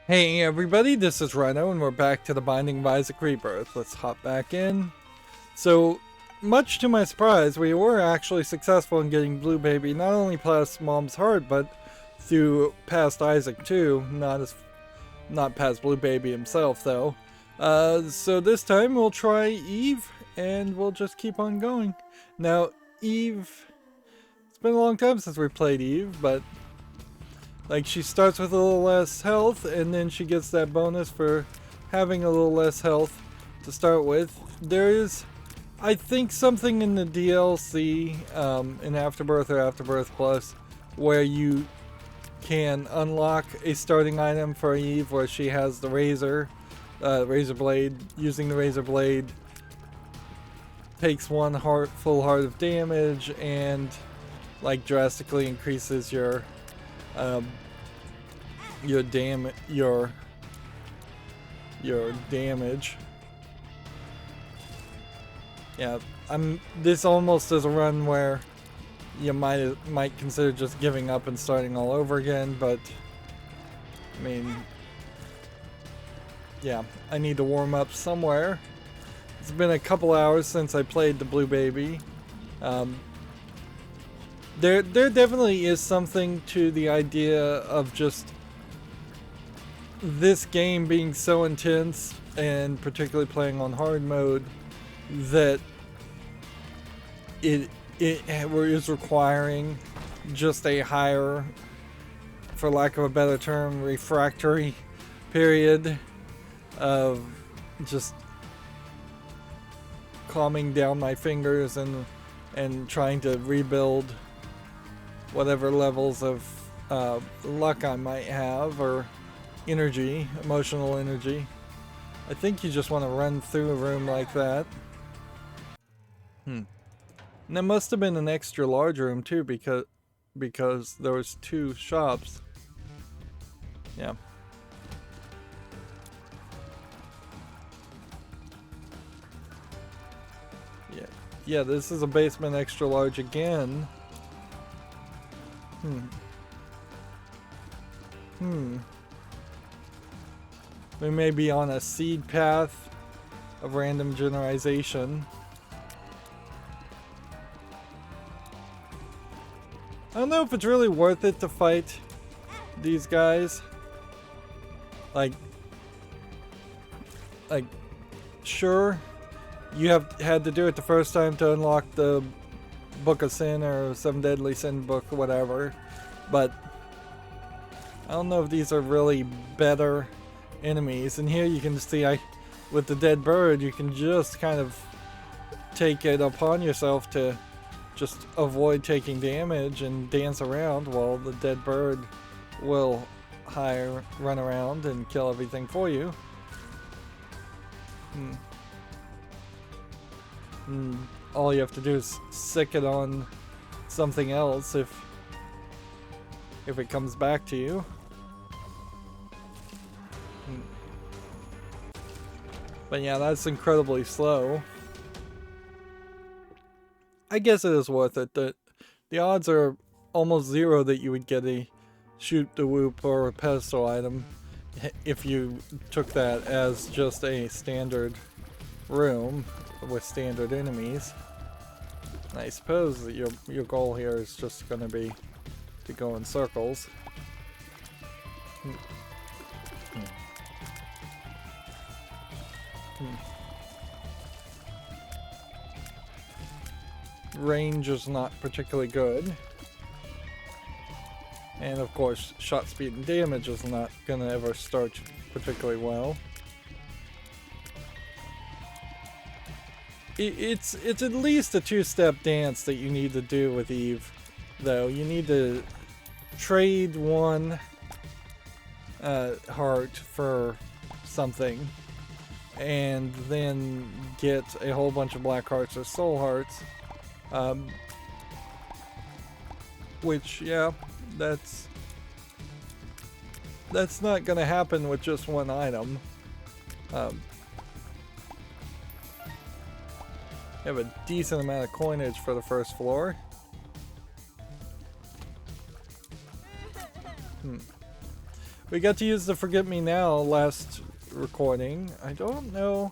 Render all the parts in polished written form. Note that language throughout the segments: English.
Hey everybody, this is Rydo and we're back to the Binding of Isaac Rebirth. Let's hop back in. So, much to my surprise, we were actually successful in getting Blue Baby not only past Mom's heart, but through past Isaac too. Not past Blue Baby himself though. So this time we'll try Eve and we'll just keep on going. Now, Eve, it's been a long time since we played Eve, but like, she starts with a little less health, and then she gets that bonus for having a little less health to start with. There is, I think, something in the DLC, in Afterbirth or Afterbirth Plus, where you can unlock a starting item for Eve where she has the razor blade. Using the razor blade takes one full heart of damage and, like, drastically increases your damage. Yeah, this almost is a run where you might consider just giving up and starting all over again, but I mean, yeah, I need to warm up somewhere. It's been a couple hours since I played the Blue Baby. There definitely is something to the idea of just this game being so intense, and particularly playing on hard mode, that it is requiring just a higher, for lack of a better term, refractory period of just calming down my fingers and trying to rebuild whatever levels of luck I might have, or energy, emotional energy. I think you just want to run through a room like that. And that must have been an extra large room too, because there was two shops. Yeah. Yeah, this is a basement extra large again. We may be on a seed path of random generalization. I don't know if it's really worth it to fight these guys. Like, sure, you have had to do it the first time to unlock the Book of Sin or Seven Deadly Sin book or whatever, but I don't know if these are really better enemies. And here you can see, with the dead bird, you can just kind of take it upon yourself to just avoid taking damage and dance around while the dead bird will run around and kill everything for you. All you have to do is sick it on something else if it comes back to you. But yeah, that's incredibly slow. I guess it is worth it. The odds are almost zero that you would get a shoot the whoop or a pedestal item if you took that as just a standard room with standard enemies. And I suppose that your goal here is just going to be to go in circles. Range is not particularly good. And of course, shot speed and damage is not gonna ever start particularly well. It's at least a two-step dance that you need to do with Eve, though. You need to trade one heart for something, and then get a whole bunch of black hearts or soul hearts. Which, yeah, that's not gonna happen with just one item. You have a decent amount of coinage for the first floor. We got to use the Forget Me Now last recording. I don't know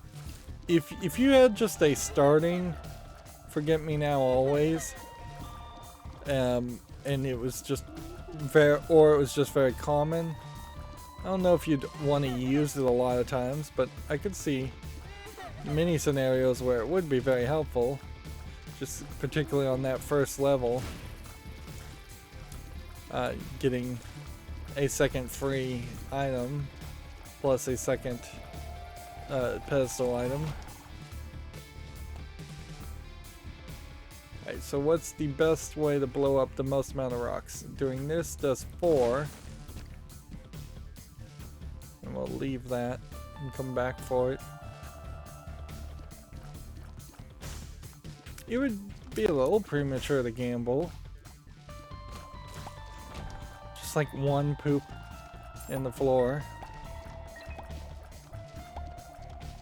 if you had just a starting Forget Me Now always, and it was just very common. I don't know if you'd want to use it a lot of times, but I could see many scenarios where it would be very helpful, just particularly on that first level, getting a second free item plus a second pedestal item. Alright, so what's the best way to blow up the most amount of rocks? Doing this does 4. And we'll leave that and come back for it. It would be a little premature to gamble. Just like one poop in the floor.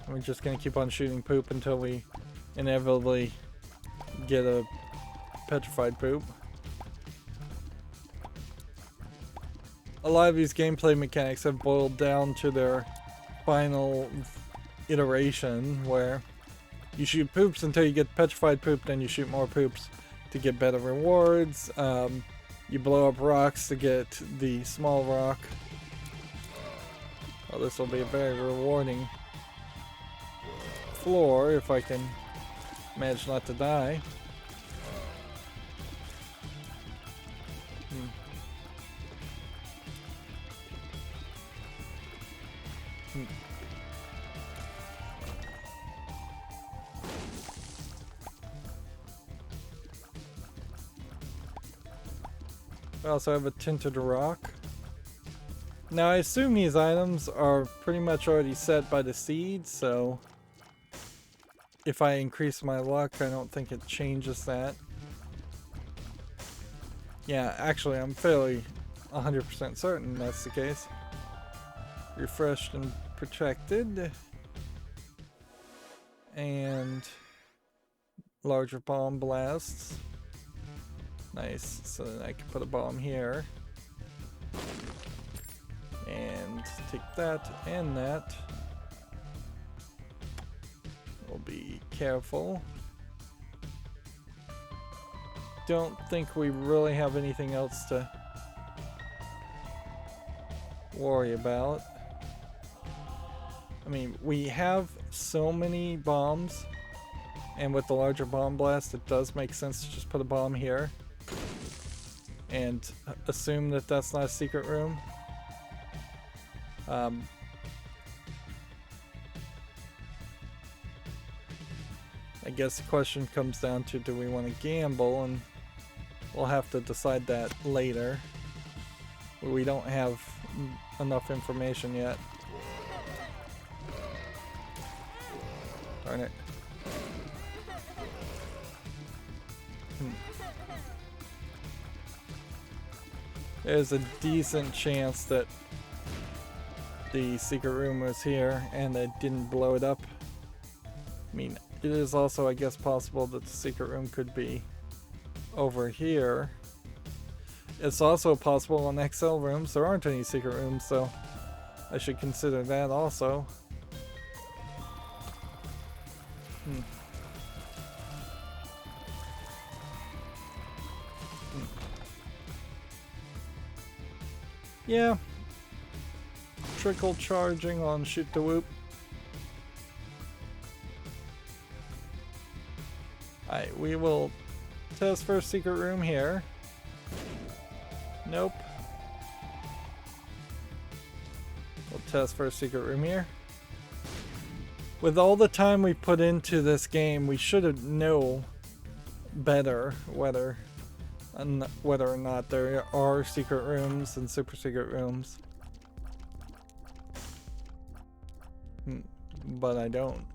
And we're just gonna keep on shooting poop until we inevitably get a petrified poop. A lot of these gameplay mechanics have boiled down to their final iteration where you shoot poops until you get petrified poop, then you shoot more poops to get better rewards. You blow up rocks to get the small rock. Well, this will be a very rewarding floor if I can manage not to die. I also have a tinted rock. Now I assume these items are pretty much already set by the seed, so if I increase my luck, I don't think it changes that. Yeah, actually I'm fairly 100% certain that's the case. Refreshed and protected. And larger bomb blasts. Nice, so then I can put a bomb here. And take that and that. We'll be careful. Don't think we really have anything else to worry about. I mean, we have so many bombs, and with the larger bomb blast, it does make sense to just put a bomb here and assume that that's not a secret room. I guess the question comes down to, do we want to gamble, and we'll have to decide that later. We don't have enough information yet. Darn it. There's a decent chance that the secret room was here and I didn't blow it up. I mean, it is also, I guess, possible that the secret room could be over here. It's also possible in XL rooms there aren't any secret rooms, so I should consider that also. Yeah. Trickle charging on Shoot the Whoop. Alright, we will test for a secret room here. Nope. We'll test for a secret room here. With all the time we put into this game, we should know better whether or not there are secret rooms and super secret rooms. But I don't.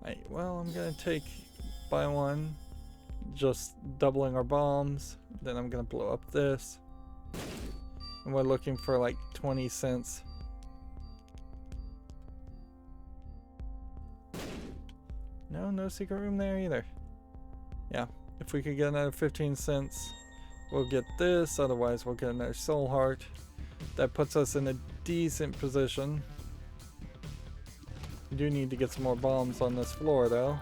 Right, well, I'm gonna take by one, just doubling our bombs. Then I'm gonna blow up this. And we're looking for like 20 cents. No secret room there either. Yeah, if we could get another 15 cents, We'll get this, otherwise we'll get another soul heart. That puts us in a decent position. We do need to get some more bombs on this floor though.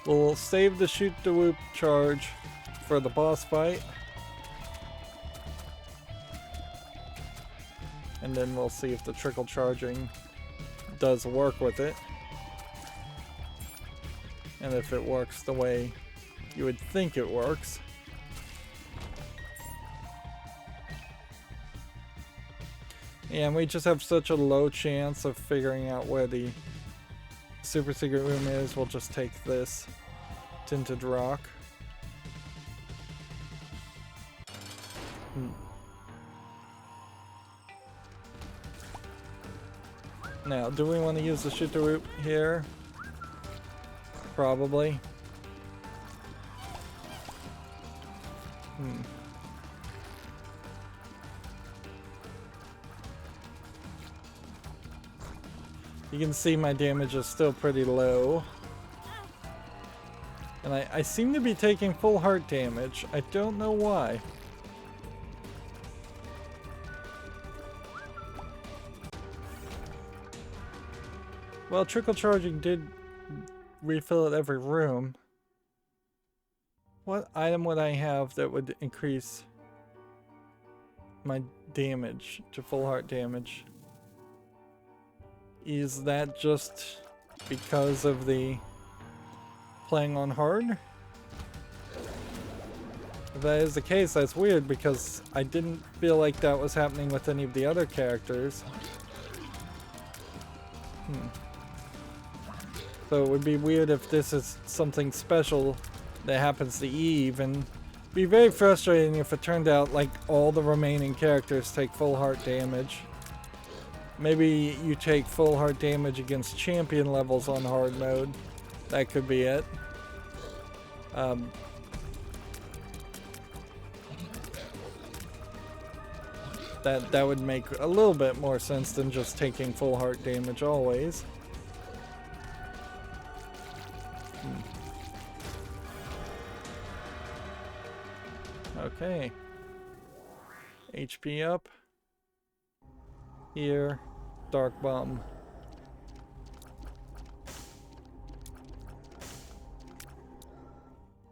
We'll save the shoot the whoop charge for the boss fight. And then we'll see if the trickle charging does work with it. And if it works the way you would think it works. And we just have such a low chance of figuring out where the super secret room is. We'll just take this tinted rock. Now, do we want to use the shoot the root here? Probably. You can see my damage is still pretty low. And I seem to be taking full heart damage. I don't know why. Well, trickle charging did refill at every room. What item would I have that would increase my damage to full heart damage? Is that just because of the playing on hard? If that is the case, that's weird because I didn't feel like that was happening with any of the other characters. So it would be weird if this is something special that happens to Eve, and be very frustrating if it turned out like all the remaining characters take full heart damage. Maybe you take full heart damage against champion levels on hard mode. That could be it. That would make a little bit more sense than just taking full heart damage always. Okay. HP up. Here. Dark bomb.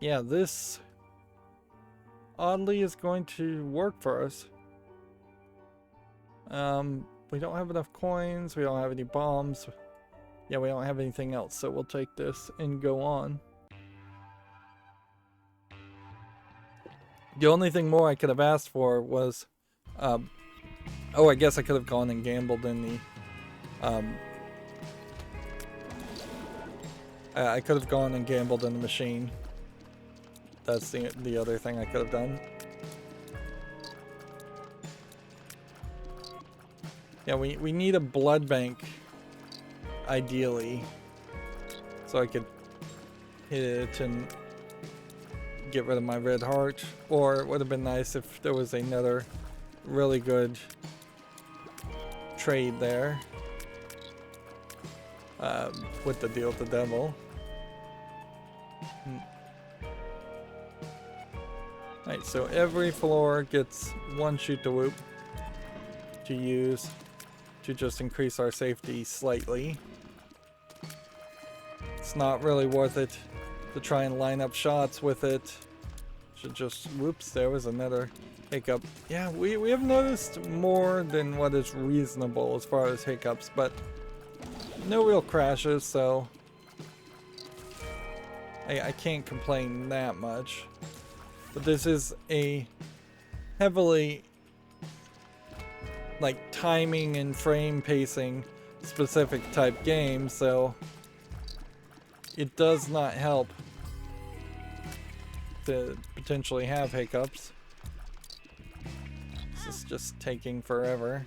Yeah, this oddly is going to work for us. We don't have enough coins, we don't have any bombs. Yeah, we don't have anything else, so we'll take this and go on. The only thing more I could have asked for was, oh, I guess I could have gone and gambled in the, I could have gone and gambled in the machine. That's the other thing I could have done. Yeah, we need a blood bank, ideally, so I could hit it and get rid of my red heart. Or it would have been nice if there was another really good trade there with the deal with the devil. Alright, so every floor gets one shoot the whoop to use to just increase our safety slightly. It's not really worth it to try and line up shots with it. Should just, whoops, there was another hiccup. Yeah, we have noticed more than what is reasonable as far as hiccups, but no real crashes, so I can't complain that much. But this is a heavily like timing and frame pacing specific type game, so it does not help to potentially have hiccups. This is just taking forever.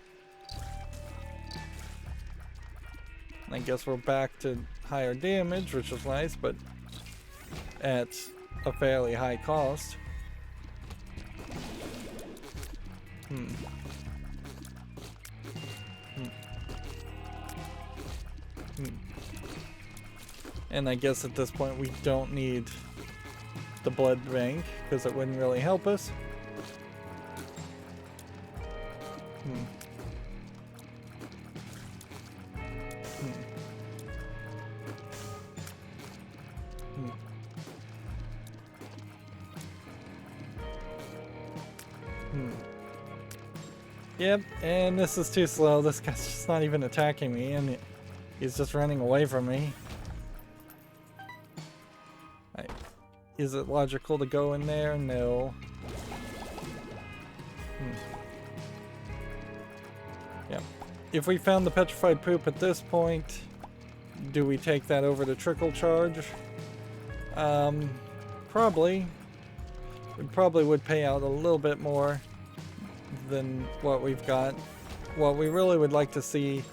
I guess we're back to higher damage, which is nice, but at a fairly high cost. And I guess at this point we don't need the blood bank because it wouldn't really help us. Yep, and this is too slow. This guy's just not even attacking me, and he's just running away from me. Right. Is it logical to go in there? No. Yep. If we found the petrified poop at this point, do we take that over to trickle charge? Probably. It probably would pay out a little bit more than what we've got. What we really would like to see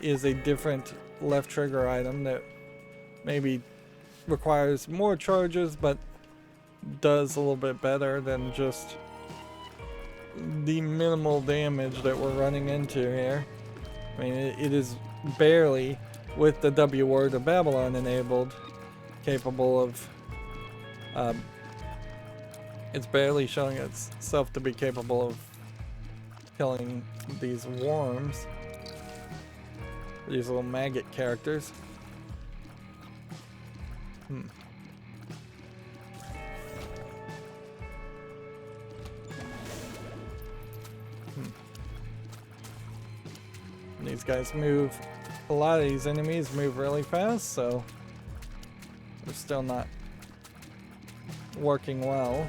is a different left trigger item that maybe requires more charges but does a little bit better than just the minimal damage that we're running into here. I mean, it is barely, with the W word of Babylon enabled, capable of it's barely showing itself to be capable of killing these worms, these little maggot characters. These guys move, a lot of these enemies move really fast, so they're still not working well.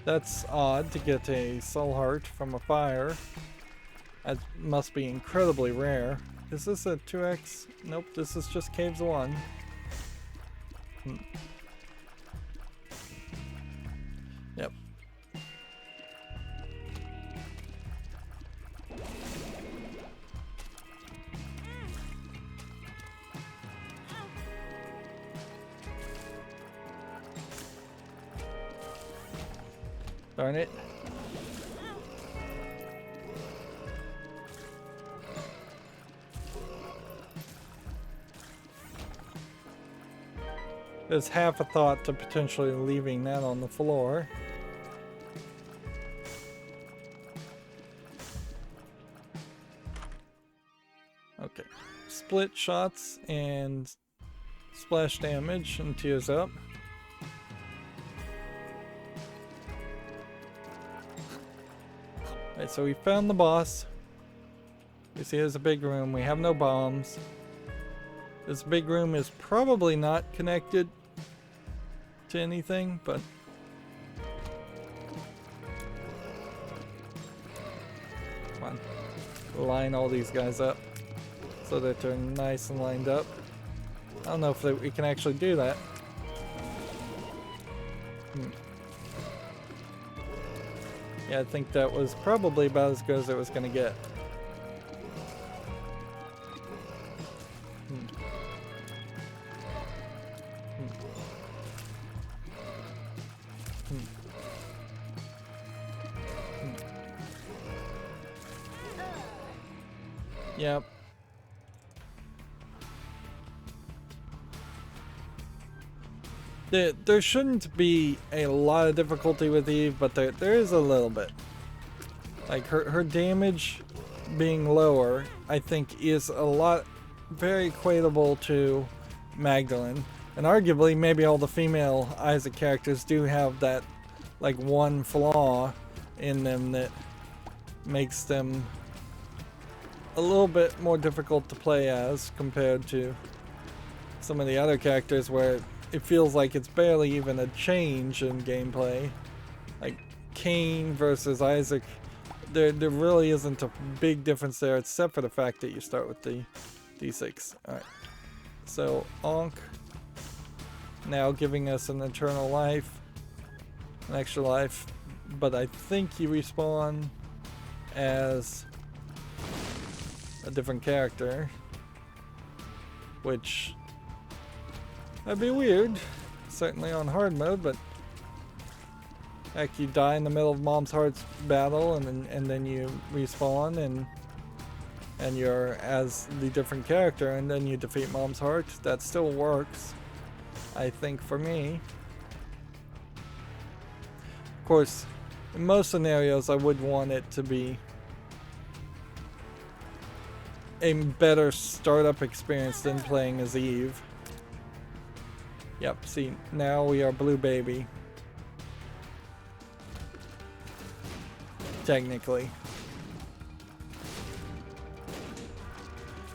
That's odd to get a soul heart from a fire. That must be incredibly rare. Is this a 2x? Nope, this is just Caves 1. Yep. Darn it. There's half a thought to potentially leaving that on the floor. Okay. Split shots and splash damage and tears up. Alright, so we found the boss. You see there's a big room. We have no bombs. This big room is probably not connected to anything, but come on, line all these guys up so that they're nice and lined up. I don't know if we can actually do that. Yeah, I think that was probably about as good as it was going to get. Yep. There shouldn't be a lot of difficulty with Eve, but there is a little bit. Like her damage being lower, I think, is a lot very equatable to Magdalene. And arguably, maybe all the female Isaac characters do have that, like, one flaw in them that makes them a little bit more difficult to play as compared to some of the other characters where it feels like it's barely even a change in gameplay. Like Cain versus Isaac, there really isn't a big difference there except for the fact that you start with the D6. Alright, so Ankh now giving us an eternal life, an extra life, but I think you respawn as a different character, which That'd be weird. Certainly on hard mode, but heck, you die in the middle of Mom's Heart's battle, and then you respawn, and you're as the different character, and then you defeat Mom's Heart. That still works, I think, for me. Of course, in most scenarios, I would want it to be a better startup experience than playing as Eve. Yep, see, now we are Blue Baby. Technically.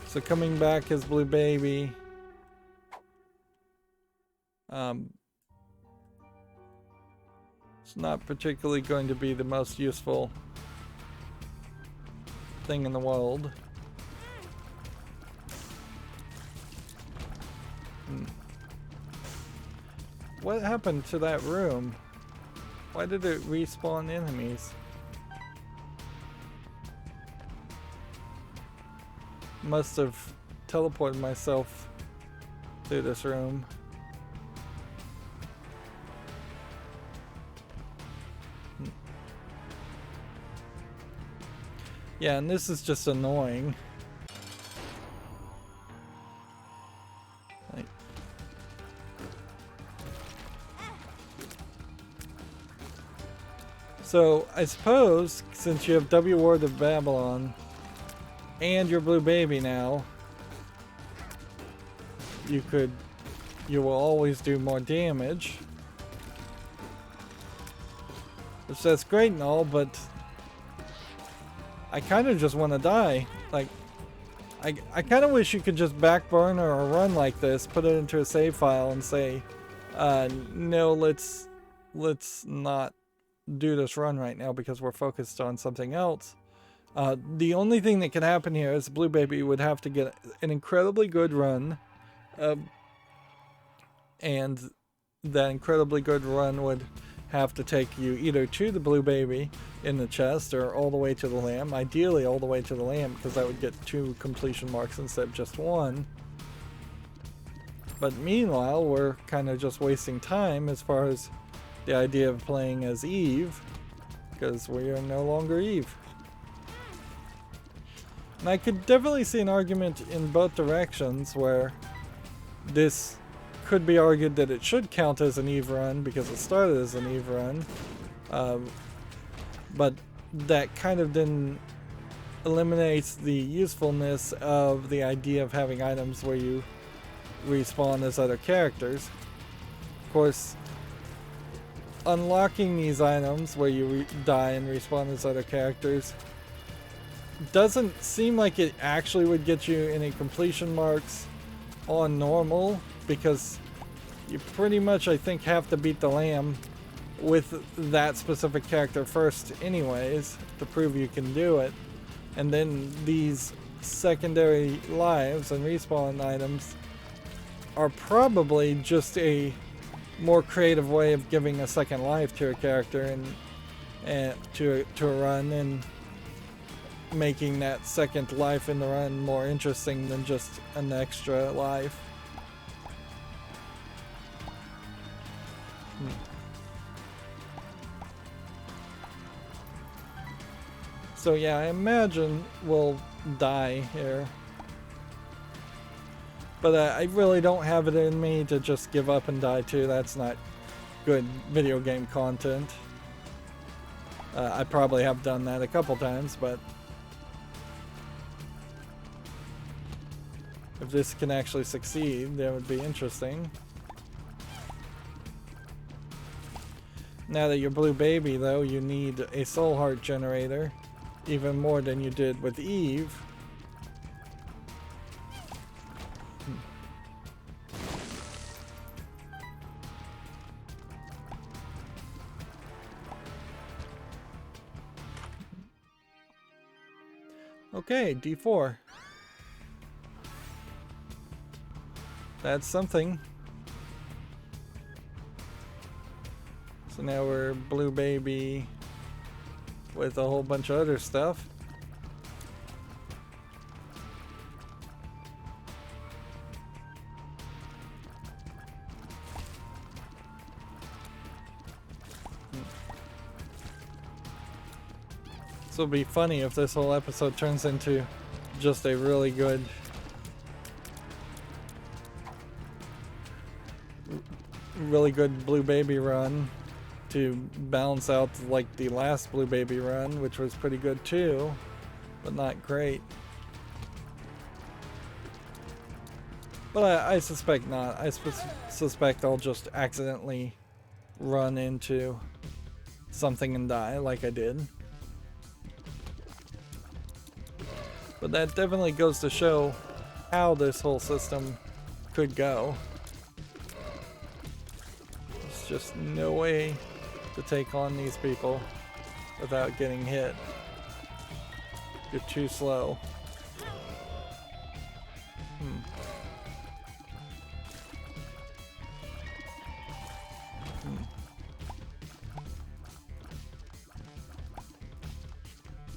So coming back as Blue Baby, it's not particularly going to be the most useful thing in the world. What happened to that room? Why did it respawn enemies? Must have teleported myself through this room. Yeah, and this is just annoying. So, I suppose, since you have W Word of Babylon, and you're Blue Baby now, you will always do more damage. Which that's great and all, but I kind of just want to die. Like, I kind of wish you could just backburner or run like this, put it into a save file and say, no, let's not do this run right now because we're focused on something else. The only thing that can happen here is Blue Baby would have to get an incredibly good run, and that incredibly good run would have to take you either to the Blue Baby in the chest or all the way to the lamb. Ideally all the way to the lamb, because that would get 2 completion marks instead of just 1. But meanwhile, we're kind of just wasting time as far as the idea of playing as Eve, because we are no longer Eve. And I could definitely see an argument in both directions where this could be argued that it should count as an Eve run because it started as an Eve run, but that kind of then eliminates the usefulness of the idea of having items where you respawn as other characters. Of course, unlocking these items where you die and respawn as other characters doesn't seem like it actually would get you any completion marks on normal, because you pretty much, I think, have to beat the lamb with that specific character first anyways to prove you can do it. And then these secondary lives and respawn items are probably just a more creative way of giving a second life to a character and to a run, and making that second life in the run more interesting than just an extra life. So yeah, I imagine we'll die here. But I really don't have it in me to just give up and die too. That's not good video game content. I probably have done that a couple times, but if this can actually succeed, that would be interesting. Now that you're Blue Baby, though, you need a soul heart generator, even more than you did with Eve. Okay, D4. That's something. So now we're Blue Baby with a whole bunch of other stuff. So it'll be funny if this whole episode turns into just a really good Blue Baby run to balance out like the last Blue Baby run, which was pretty good too, but not great. But I suspect not. I suspect I'll just accidentally run into something and die like I did. But that definitely goes to show how this whole system could go. There's just no way to take on these people without getting hit. You're too slow.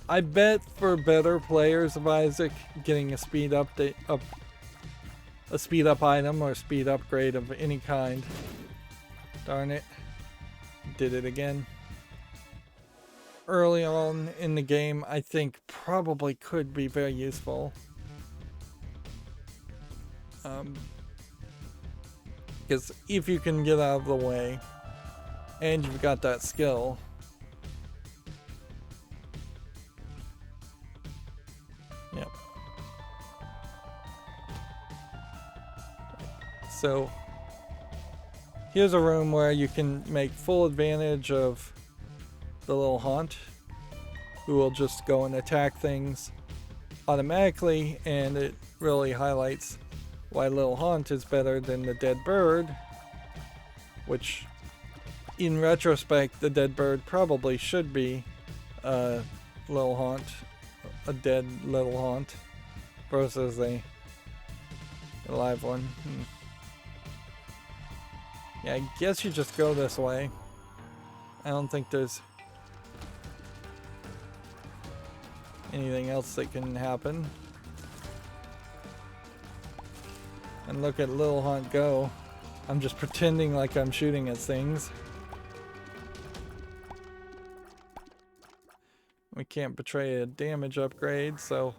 I bet for better players of Isaac, getting a speed update, a speed up item or speed upgrade of any kind. Darn it. Did it again. Early on in the game, I think probably could be very useful. Because if you can get out of the way and you've got that skill, yep. So here's a room where you can make full advantage of the little haunt, who will just go and attack things automatically, and it really highlights why Little Haunt is better than the Dead Bird, which in retrospect the Dead Bird probably should be Little Haunt, a dead Little Haunt versus a live one. Yeah, I guess you just go this way. I don't think there's anything else that can happen. And look at Little Haunt go. I'm just pretending like I'm shooting at things. We can't betray a damage upgrade, so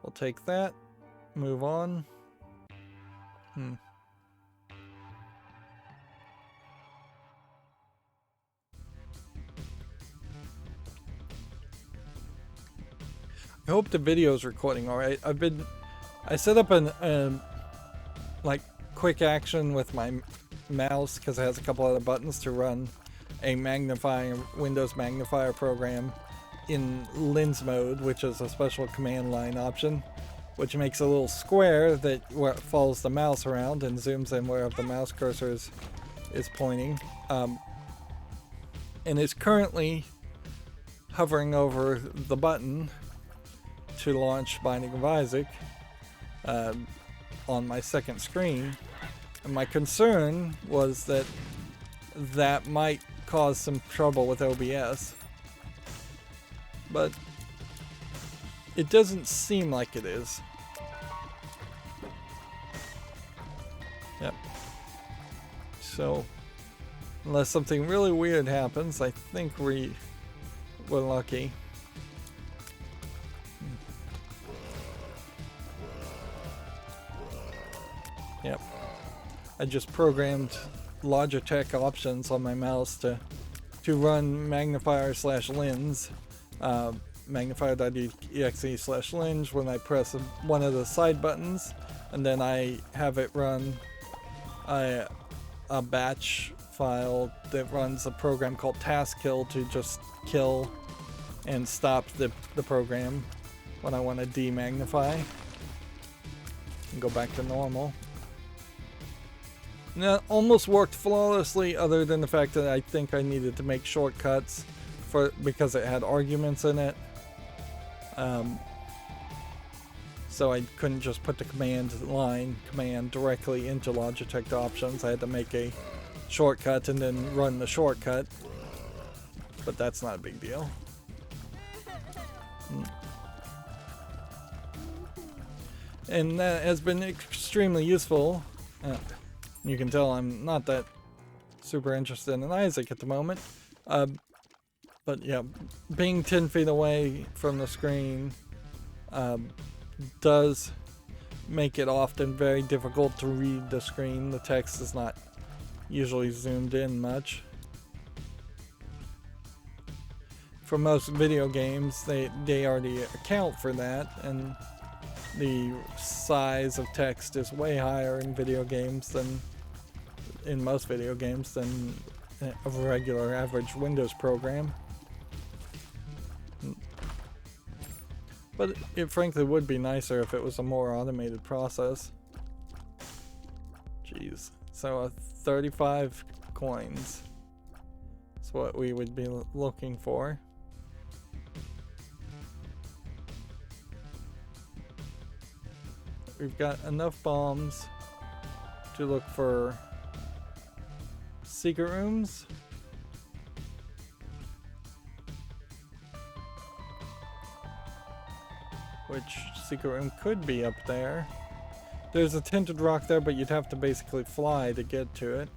we'll take that. Move on. I hope the video's recording alright. I set up an like quick action with my mouse because it has a couple other buttons to run a Windows magnifier program in lens mode, which is a special command line option, which makes a little square that follows the mouse around and zooms in wherever the mouse cursor is pointing. And it's currently hovering over the button to launch Binding of Isaac on my second screen, and my concern was that that might cause some trouble with OBS, but it doesn't seem like it is. Yep. So unless something really weird happens, I think we're lucky. Yep. I just programmed Logitech options on my mouse to run magnifier/lens, magnifier.exe/lens when I press one of the side buttons, and then I have it run a batch file that runs a program called task kill to just kill and stop the program when I want to demagnify and go back to normal. And that almost worked flawlessly, other than the fact that I think I needed to make shortcuts because it had arguments in it. So I couldn't just put the command directly into Logitech options. I had to make a shortcut and then run the shortcut. But that's not a big deal. And that has been extremely useful. You can tell I'm not that super interested in Isaac at the moment. But But yeah, being 10 feet away from the screen does make it often very difficult to read the screen. The text is not usually zoomed in much. For most video games, they already account for that, and the size of text is way higher in video games than in most video games than a regular average Windows program. But it frankly would be nicer if it was a more automated process. Jeez. So 35 coins is what we would be looking for. We've got enough bombs to look for secret rooms. Which secret room could be up there. There's a tinted rock there, but you'd have to basically fly to get to it.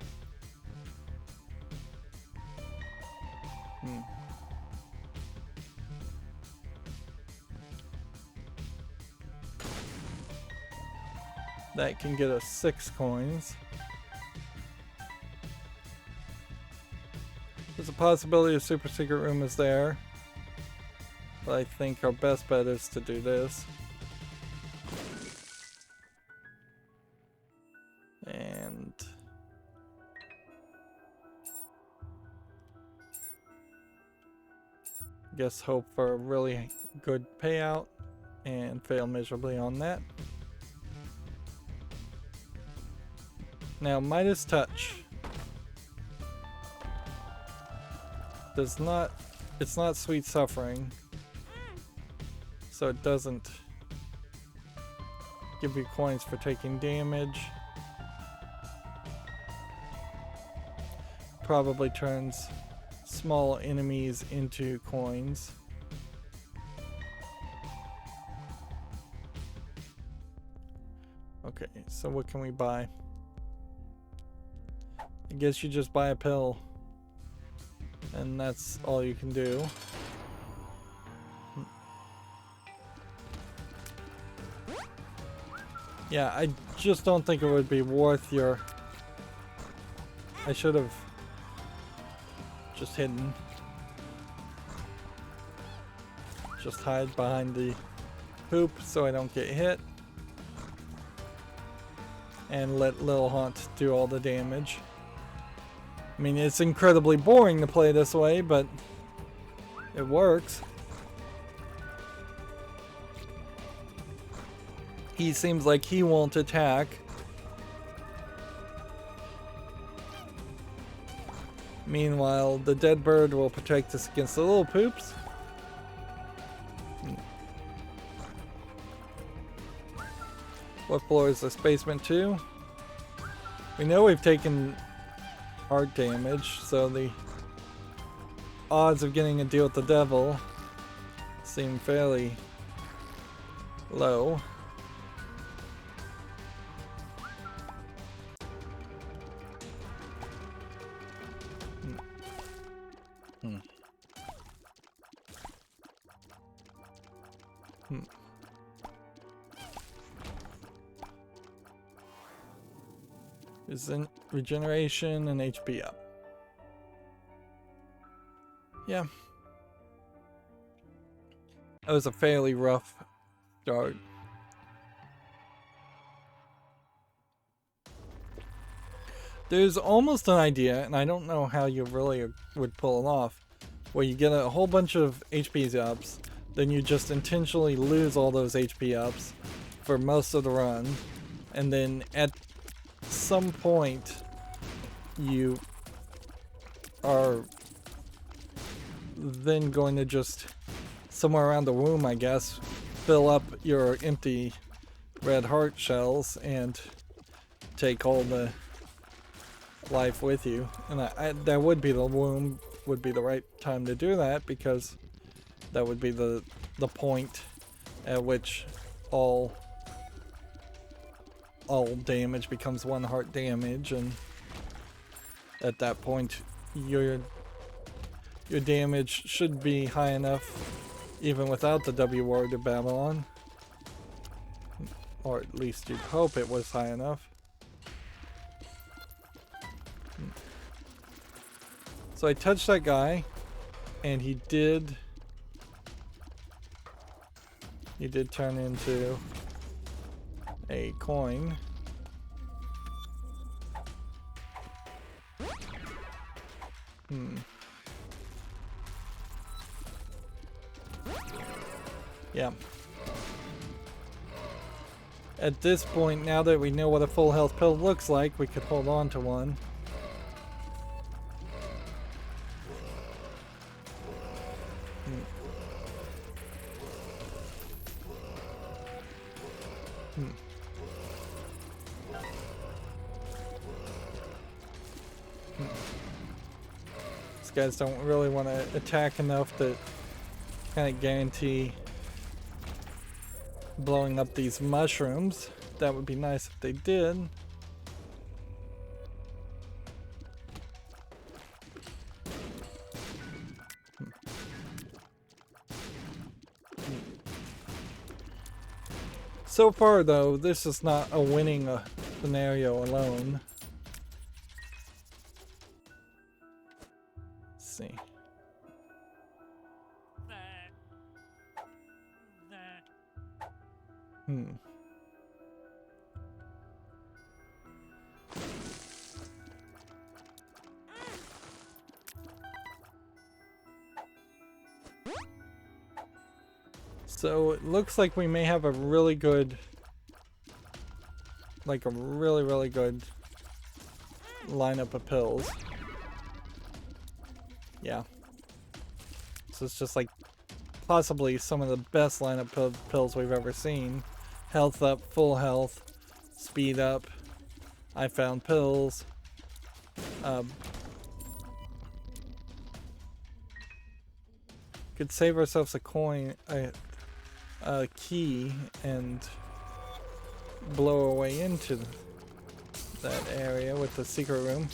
That can get us 6 coins. There's a possibility a super secret room is there. But I think our best bet is to do this. And guess hope for a really good payout and fail miserably on that. Now Midas Touch does not, it's not sweet suffering. So it doesn't give you coins for taking damage. Probably turns small enemies into coins. Okay, so what can we buy? I guess you just buy a pill. And that's all you can do. Yeah, I just don't think it would be worth your... I should have just hidden. Just hide behind the hoop so I don't get hit. And let Lil Haunt do all the damage. I mean, it's incredibly boring to play this way, but it works. He seems like he won't attack. Meanwhile, the dead bird will protect us against the little poops. What floor is this basement to? We know we've taken heart damage, so the odds of getting a deal with the devil seem fairly low. Is in regeneration and HP up. Yeah. That was a fairly rough start. There's almost an idea, and I don't know how you really would pull it off, where you get a whole bunch of HP ups, then you just intentionally lose all those HP ups for most of the run, and then at some point you are then going to just somewhere around the room, I guess, fill up your empty red heart shells and take all the life with you. And that would be the womb would be the right time to do that, because that would be the point at which all damage becomes 1 heart damage, and at that point your damage should be high enough even without the W word to Babylon. Or at least you'd hope it was high enough. So I touched that guy, and he did turn into a coin. Yeah. At this point, now that we know what a full health pill looks like, we could hold on to one. These guys don't really want to attack enough to kind of guarantee blowing up these mushrooms. That would be nice if they did. So far though, this is not a winning scenario alone. Let's see. So it looks like we may have a really good, like a really good lineup of pills. Yeah. So it's just like possibly some of the best lineup of pills we've ever seen. Health up, full health, speed up, I found pills. Could save ourselves a coin, a key, and blow our way into that area with the secret room.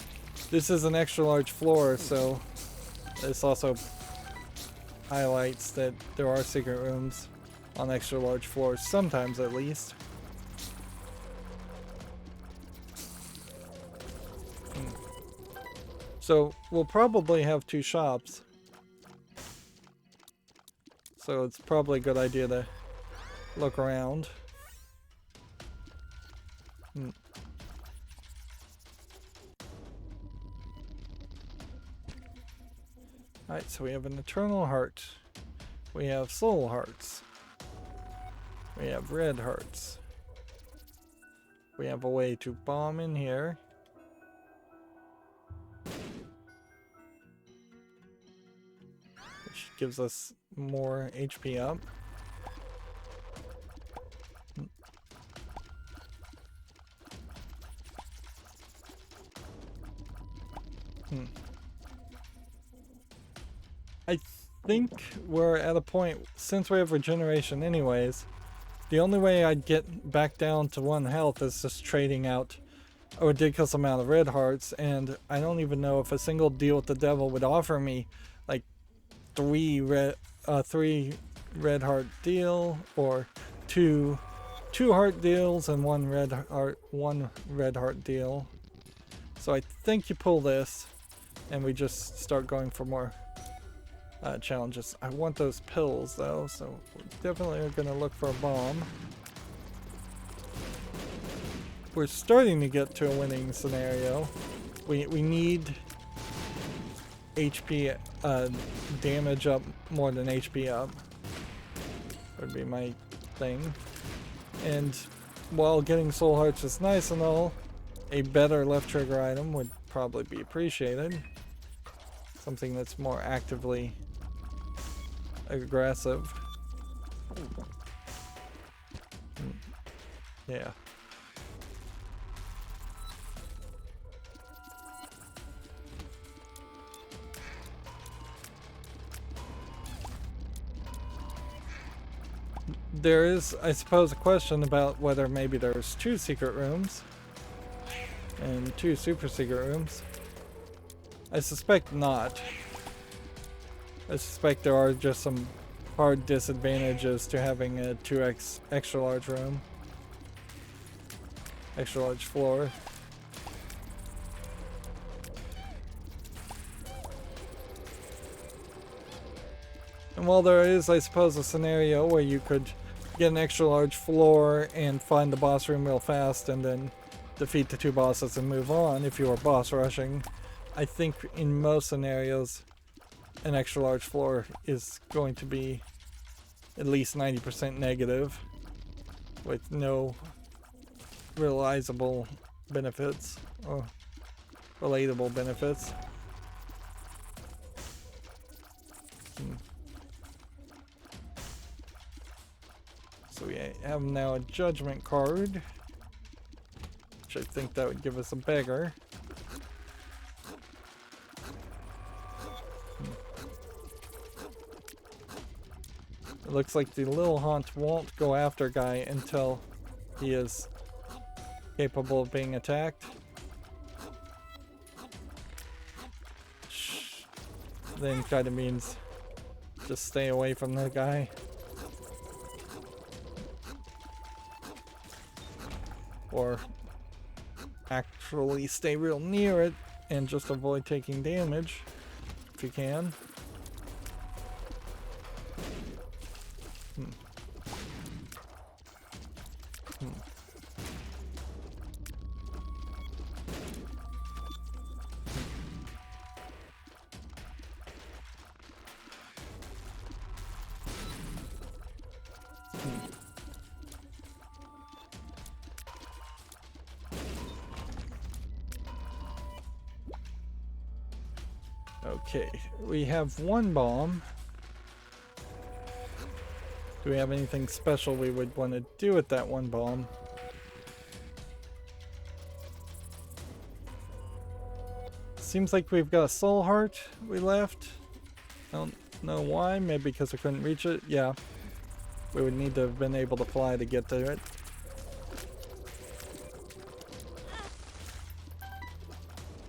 This is an extra large floor, so this also highlights that there are secret rooms on extra large floors, sometimes at least. So we'll probably have two shops. So it's probably a good idea to look around. Alright, so we have an eternal heart. We have soul hearts. We have red hearts. We have a way to bomb in here. Which gives us more HP up. I think we're at a point, since we have regeneration anyways, the only way I'd get back down to 1 health is just trading out a ridiculous amount of red hearts, and I don't even know if a single deal with the devil would offer me like 3 red heart deal, or two heart deals and 1 red heart deal. So I think you pull this and we just start going for more challenges. I want those pills though, so we definitely are going to look for a bomb. We're starting to get to a winning scenario. We need HP damage up more than HP up. Would be my thing. And while getting soul hearts is nice and all, a better left trigger item would probably be appreciated. Something that's more actively aggressive. Yeah. There is, I suppose, a question about whether maybe there's 2 secret rooms and 2 super secret rooms. I suspect not. I suspect there are just some hard disadvantages to having a 2x extra large room. Extra large floor. And while there is, I suppose, a scenario where you could get an extra large floor and find the boss room real fast and then defeat the 2 bosses and move on if you are boss rushing, I think in most scenarios an extra large floor is going to be at least 90% negative with no realizable benefits or relatable benefits. So we have now a judgment card, which I think that would give us a beggar. It looks like the little haunt won't go after Guy until he is capable of being attacked. Then kind of means just stay away from the guy. Or actually stay real near it and just avoid taking damage if you can. Okay, we have 1 bomb. Do we have anything special we would want to do with that 1 bomb? Seems like we've got a soul heart we left. I don't know why, maybe because we couldn't reach it. Yeah, we would need to have been able to fly to get to it.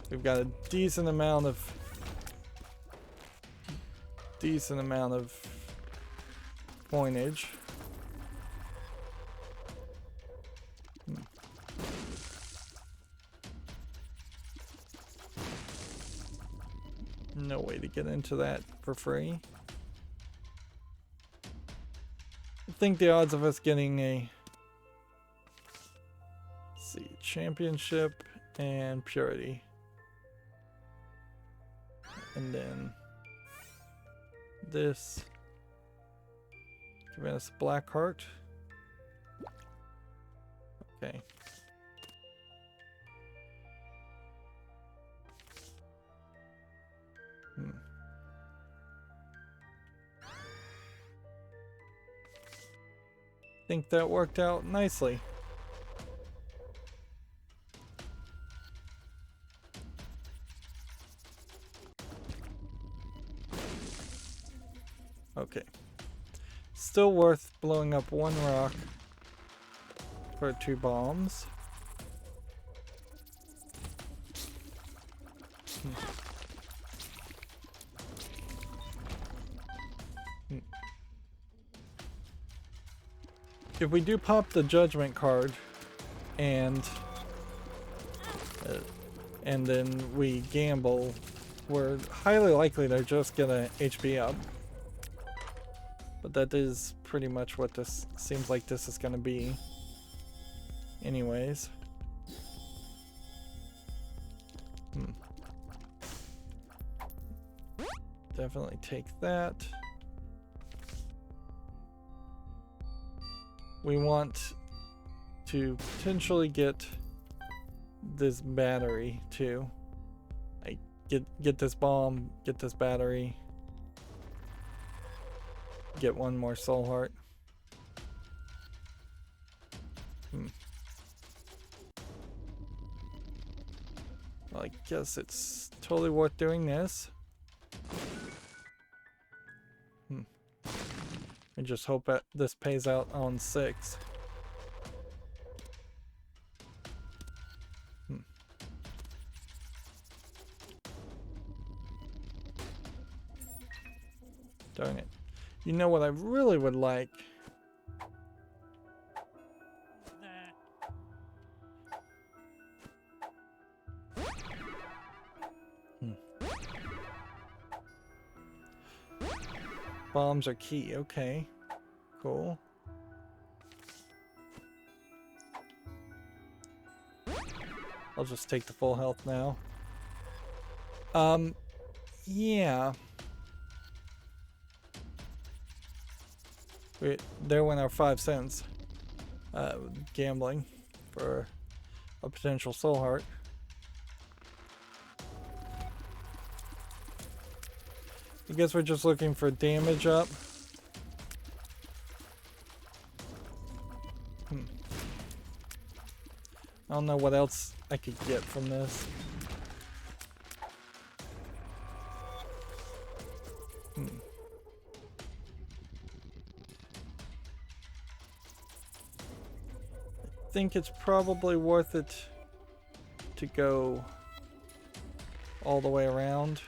We've got a decent amount of coinage. No way to get into that for free. I think the odds of us getting a, let's see, championship and purity, and then this, giving us black heart. Okay. Think that worked out nicely. Okay. Still worth blowing up 1 rock for 2 bombs. If we do pop the judgment card and then we gamble, we're highly likely to just get a HP up. But that is pretty much what this seems like this is going to be anyways. Definitely take that. We want to potentially get this battery too. Like get this bomb, get this battery, get 1 more soul heart. Well, I guess it's totally worth doing this. I just hope that this pays out on 6. Darn it. You know what I really would like? Bombs are key. Okay. Cool. I'll just take the full health now. Yeah. There went our 5 cents. Gambling for a potential soul heart. I guess we're just looking for damage up. I don't know what else I could get from this. I think it's probably worth it to go all the way around.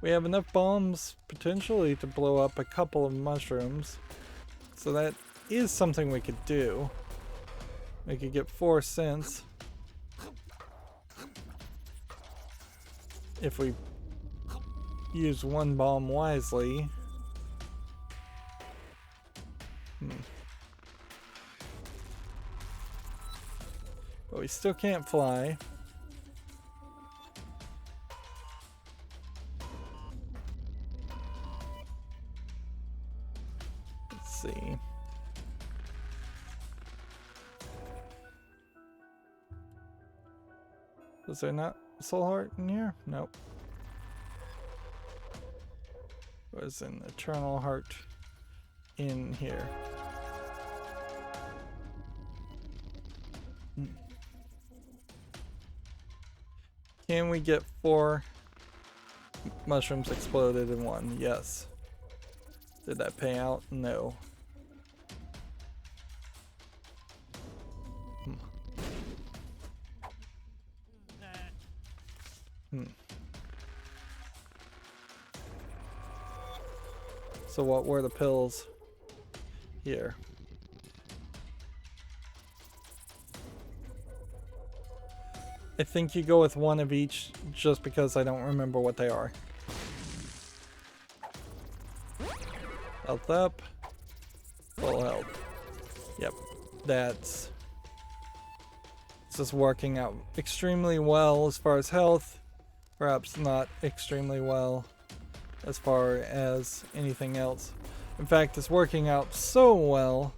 We have enough bombs potentially to blow up a couple of mushrooms. So that is something we could do. We could get 4 cents. If we use one bomb wisely. But we still can't fly. Let's see. Was there not a soul heart in here? Nope. Was an eternal heart in here. Can we get 4 mushrooms exploded in one? Yes. Did that pay out? No. So what were the pills here? I think you go with one of each just because I don't remember what they are. Health up. Full health. Yep. This is working out extremely well as far as health. Perhaps not extremely well as far as anything else. In fact, it's working out so well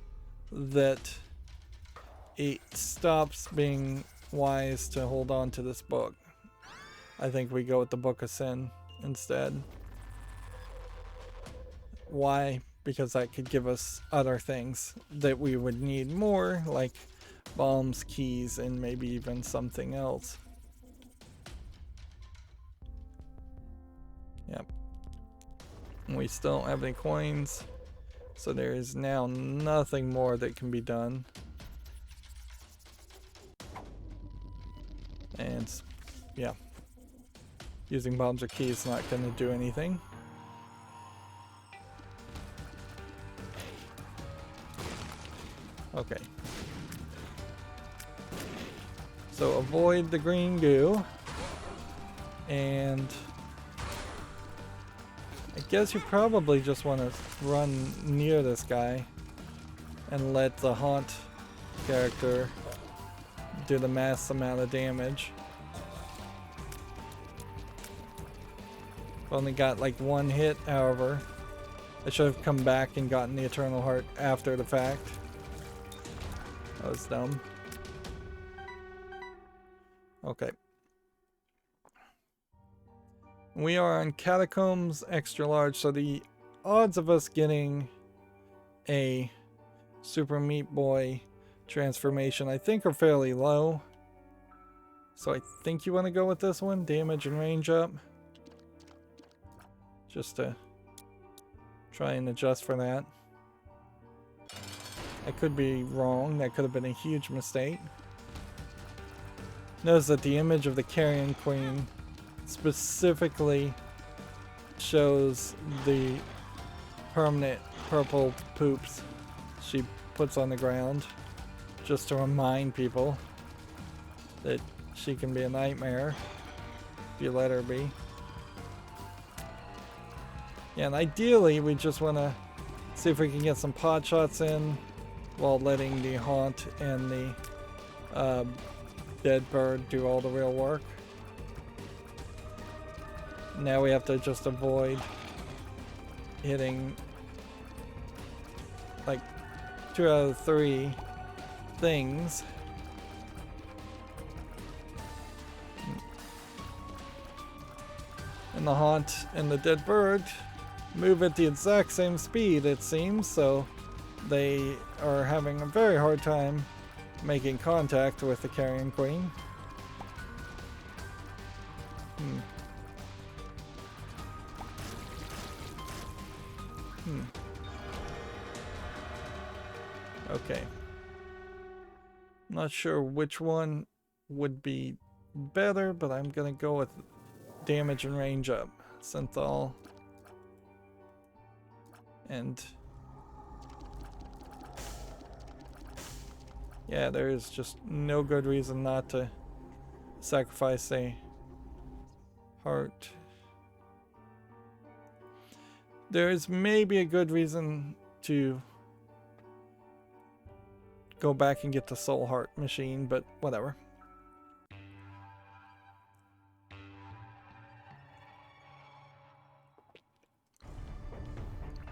that it stops being wise to hold on to this book. I think we go with the Book of Sin instead. Why? Because that could give us other things that we would need more, like bombs, keys, and maybe even something else. Yep. And we still don't have any coins, so there is now nothing more that can be done. And yeah, using bombs or keys is not going to do anything. Okay. So avoid the green goo. And I guess you probably just want to run near this guy and let the haunt character do the mass amount of damage. Only got like 1 hit, however. I should have come back and gotten the Eternal Heart after the fact. That was dumb. Okay. We are on Catacombs Extra Large, so the odds of us getting a Super Meat Boy transformation I think are fairly low. So I think you want to go with this one, damage and range up. Just to try and adjust for that. I could be wrong. That could have been a huge mistake. Notice that the image of the Carrion Queen specifically shows the permanent purple poops she puts on the ground, just to remind people that she can be a nightmare if you let her be. Yeah, and ideally we just want to see if we can get some pot shots in while letting the Haunt and the Dead Bird do all the real work. Now we have to just avoid hitting like 2 out of 3 things. And the Haunt and the Dead Bird move at the exact same speed, it seems, so they are having a very hard time making contact with the Carrion Queen. Okay. Not sure which one would be better, but I'm gonna go with damage and range up. Synthol. And yeah, there is just no good reason not to sacrifice a heart. There is maybe a good reason to go back and get the soul heart machine, but whatever.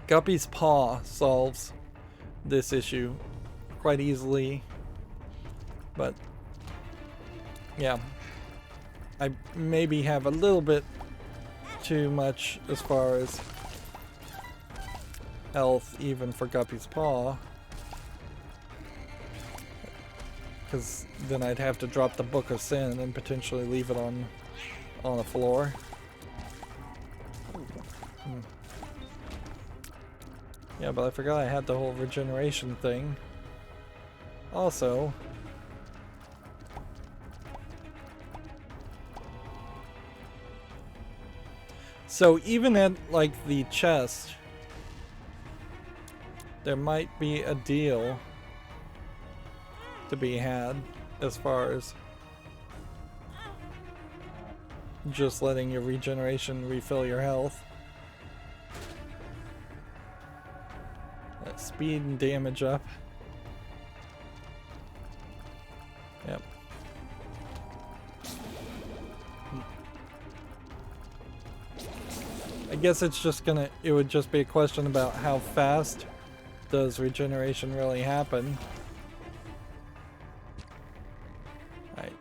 Guppy's Paw solves this issue quite easily, but yeah, I maybe have a little bit too much as far as health even for Guppy's Paw, because then I'd have to drop the Book of Sin and potentially leave it on the floor. Yeah, but I forgot I had the whole regeneration thing. Also, so even at like the chest, there might be a deal to be had as far as just letting your regeneration refill your health. Speed and damage up. Yep. I guess it's just it would just be a question about how fast does regeneration really happen. Alright.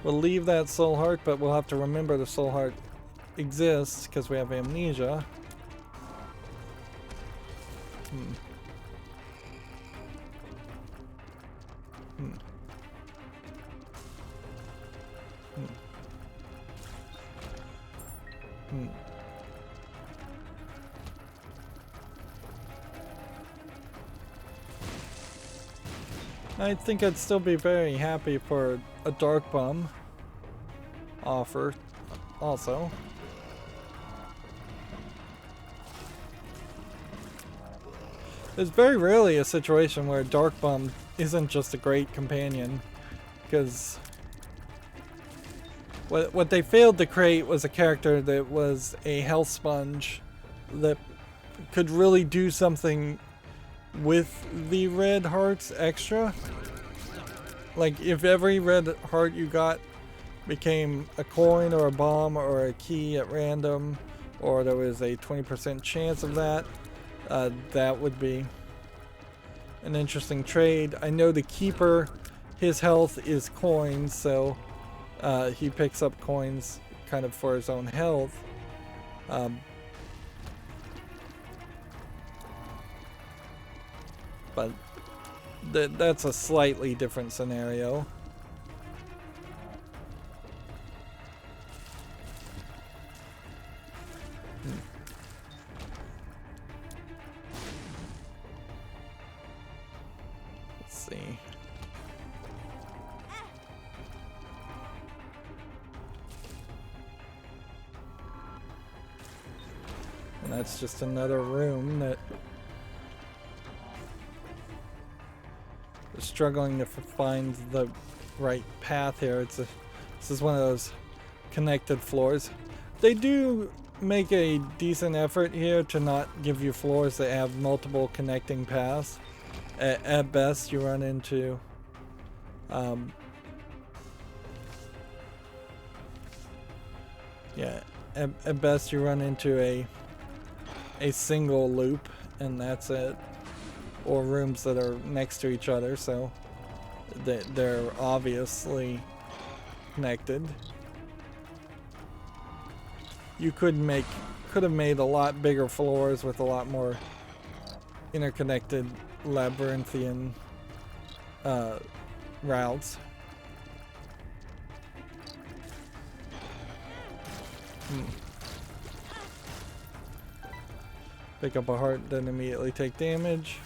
We'll leave that soul heart, but we'll have to remember the soul heart exists because we have amnesia. I think I'd still be very happy for a Dark Bum offer also. There's very rarely a situation where Dark Bum isn't just a great companion, because what they failed to create was a character that was a health sponge that could really do something with the red hearts extra. Like if every red heart you got became a coin or a bomb or a key at random, or there was a 20% chance of that, that would be an interesting trade. I know the Keeper, his health is coins, so he picks up coins kind of for his own health. But that's a slightly different scenario. see. And that's just another room that is struggling to find the right path here. This is one of those connected floors. They do make a decent effort here to not give you floors that have multiple connecting paths. At best, you run into at best you run into a single loop, and that's it. Or rooms that are next to each other, so they're obviously connected. You could have made a lot bigger floors with a lot more interconnected labyrinthian routes. Pick up a heart, then immediately take damage.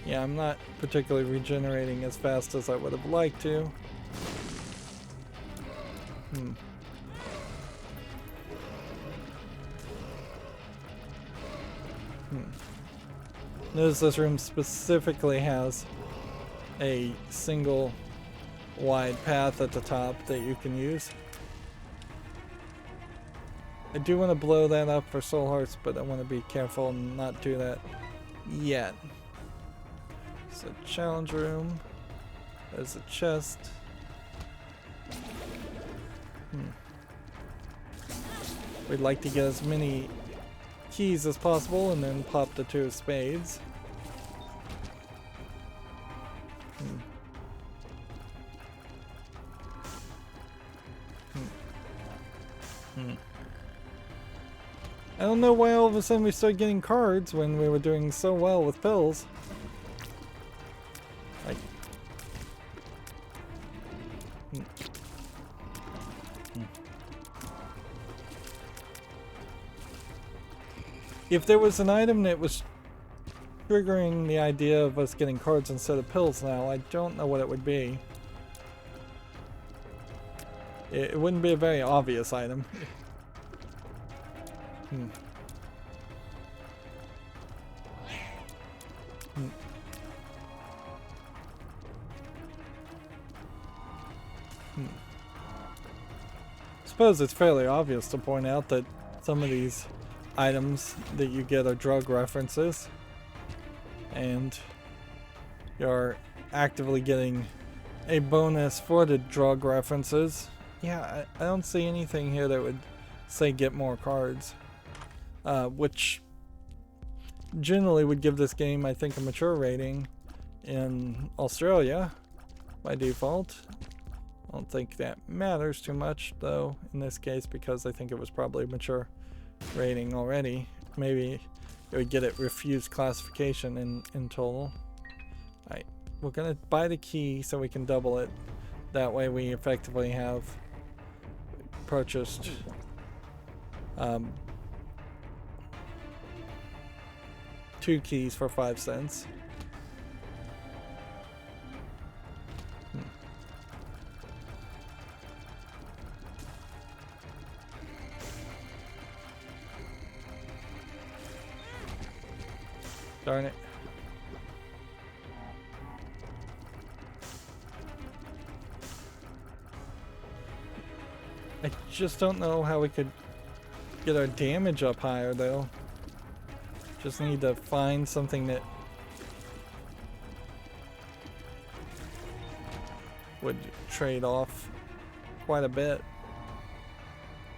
Yeah, I'm not particularly regenerating as fast as I would have liked to. Notice this room specifically has a single wide path at the top that you can use. I do want to blow that up for soul hearts, but I want to be careful and not do that yet. It's a challenge room. There's a chest. We'd like to get as many keys as possible and then pop the 2 of spades. I don't know why all of a sudden we started getting cards when we were doing so well with pills. Like, if there was an item that was triggering the idea of us getting cards instead of pills now, I don't know what it would be. It wouldn't be a very obvious item. Suppose it's fairly obvious to point out that some of these items that you get are drug references, and you're actively getting a bonus for the drug references. Yeah, I don't see anything here that would say get more cards, which generally would give this game, I think, a mature rating in Australia by default. I don't think that matters too much though in this case, because I think it was probably a mature rating already. Maybe it would get it refused classification in total. Alright, we're gonna buy the key so we can double it. That way we effectively have purchased two keys for 5 cents. Darn it. I just don't know how we could get our damage up higher though. Just need to find something that would trade off quite a bit.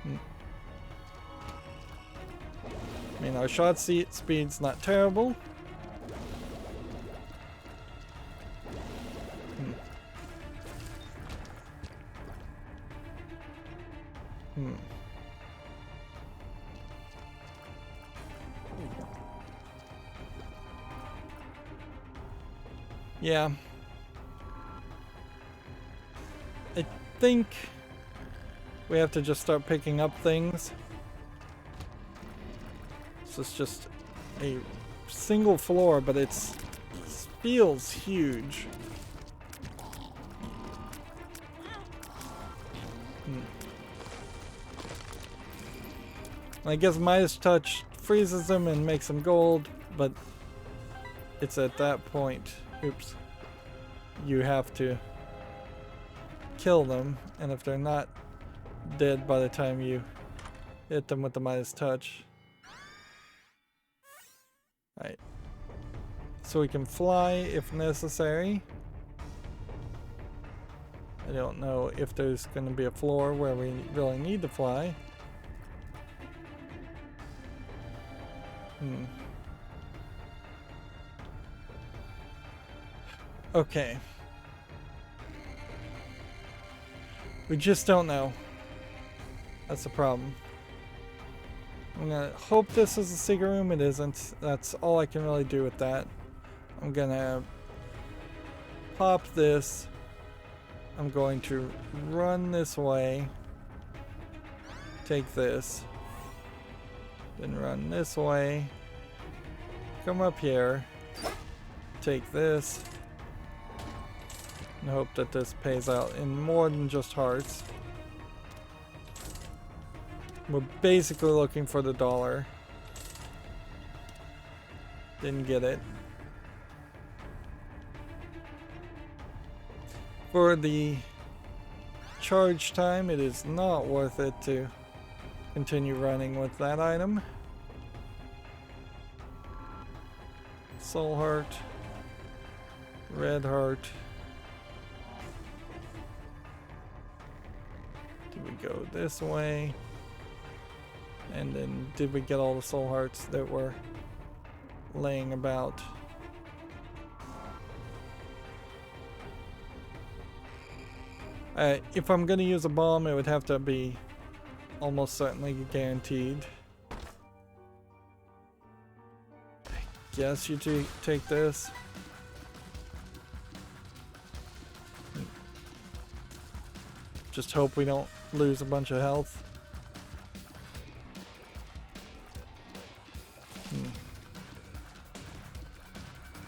I mean, our shot speed's not terrible. Yeah. I think we have to just start picking up things. So it's just a single floor, but it feels huge. I guess Midas Touch freezes them and makes them gold, but it's at that point, oops, you have to kill them, and if they're not dead by the time you hit them with the Midas Touch. Alright. So we can fly if necessary. I don't know if there's going to be a floor where we really need to fly. Okay. We just don't know. That's the problem. I'm gonna hope this is a secret room. It isn't. That's all I can really do with that. I'm gonna pop this. I'm going to run this way. Take this. Then run this way. Come up here. Take this. And hope that this pays out in more than just hearts. We're basically looking for the dollar. Didn't get it. For the charge time, it is not worth it to continue running with that item. Soul heart. Red heart. Did we go this way? And then did we get all the soul hearts that were laying about? If I'm going to use a bomb, it would have to be almost certainly guaranteed. I guess you take this. Just hope we don't lose a bunch of health.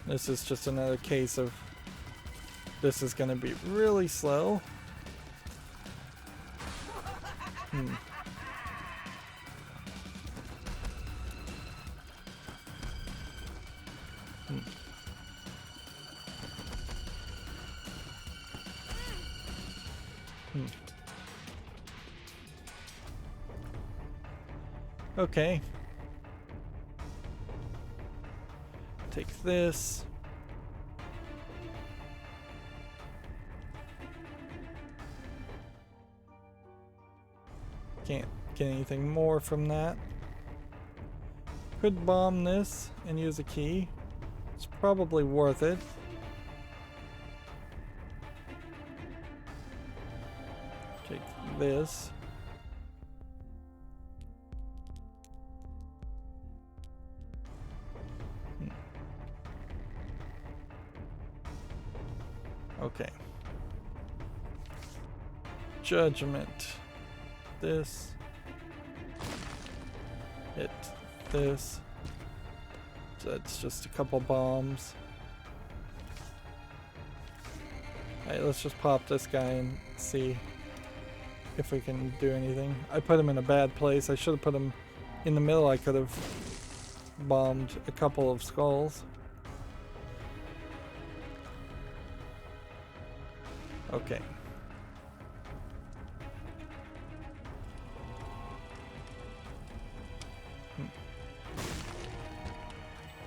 This is just another case of this is going to be really slow. Okay. Take this. Can't get anything more from that. Could bomb this and use a key. It's probably worth it. Take this. Okay. Judgment. This. Hit this. So that's just a couple bombs. Alright, let's just pop this guy and see if we can do anything. I put him in a bad place. I should have put him in the middle. I could have bombed a couple of skulls. Okay.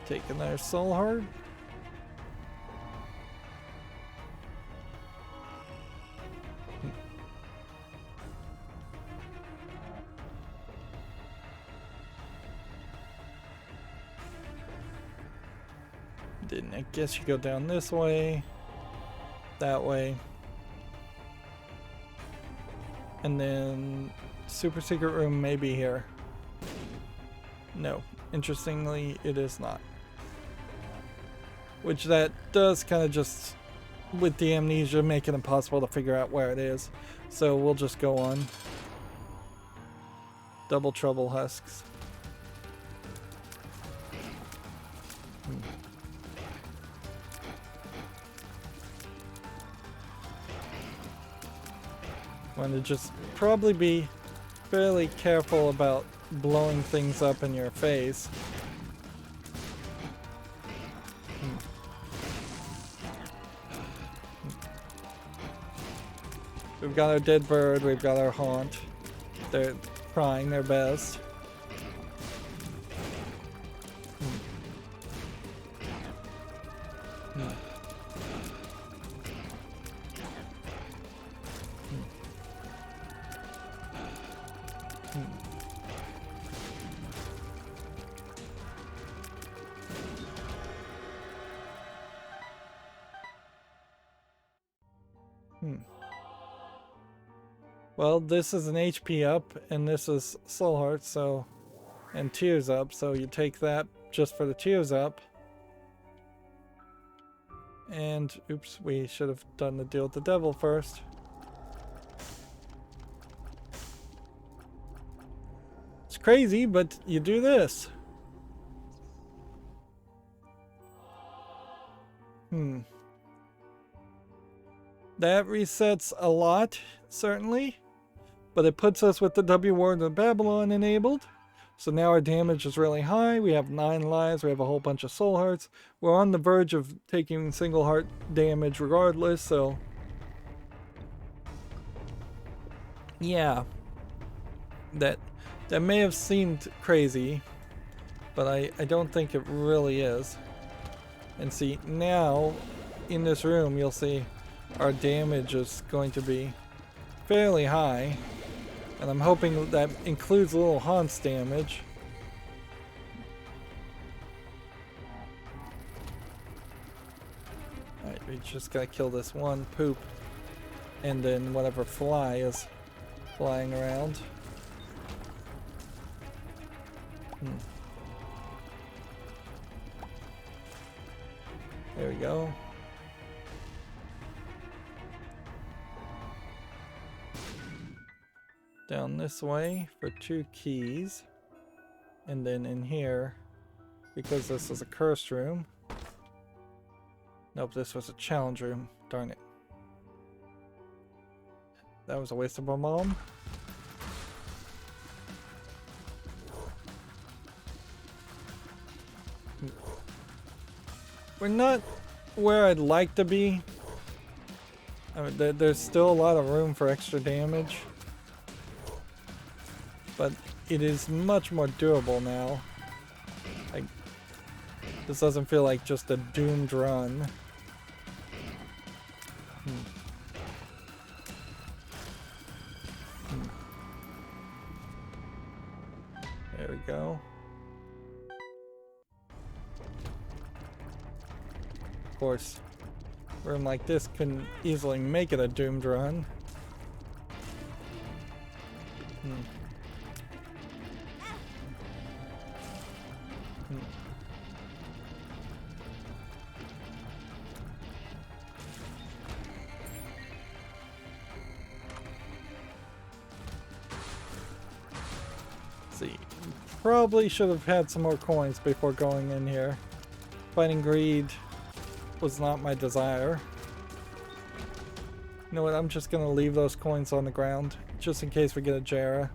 Taking their soul heart. Then I guess you go down this way, that way. And then super secret room may be here. No, interestingly, it is not. Which that does kind of just, with the amnesia, make it impossible to figure out where it is. So we'll just go on. Double trouble husks. Want to just probably be fairly careful about blowing things up in your face. We've got our dead bird, we've got our haunt. They're trying their best. Well, this is an HP up, and this is Soul Heart, so, and Tears up, so you take that just for the Tears up. And, oops, we should have done the deal with the devil first. It's crazy, but you do this. That resets a lot, certainly. But it puts us with the W Ward of Babylon enabled. So now our damage is really high. We have 9 lives. We have a whole bunch of soul hearts. We're on the verge of taking single heart damage regardless, so... yeah. That may have seemed crazy, but I don't think it really is. And see, now, in this room, you'll see our damage is going to be fairly high. And I'm hoping that includes a little Haunts damage. Alright, we just gotta kill this one poop. And then whatever fly is flying around. There we go. Down this way for 2 keys, and then in here, because this is a cursed room. Nope, this was a challenge room. Darn it. That was a waste of a bomb. We're not where I'd like to be. I mean, there's still a lot of room for extra damage. But it is much more durable now. Like, this doesn't feel like just a doomed run. There we go. Of course, a room like this couldn't easily make it a doomed run. See, probably should have had some more coins before going in here. Fighting greed was not my desire. You know what, I'm just gonna leave those coins on the ground just in case we get a Jera.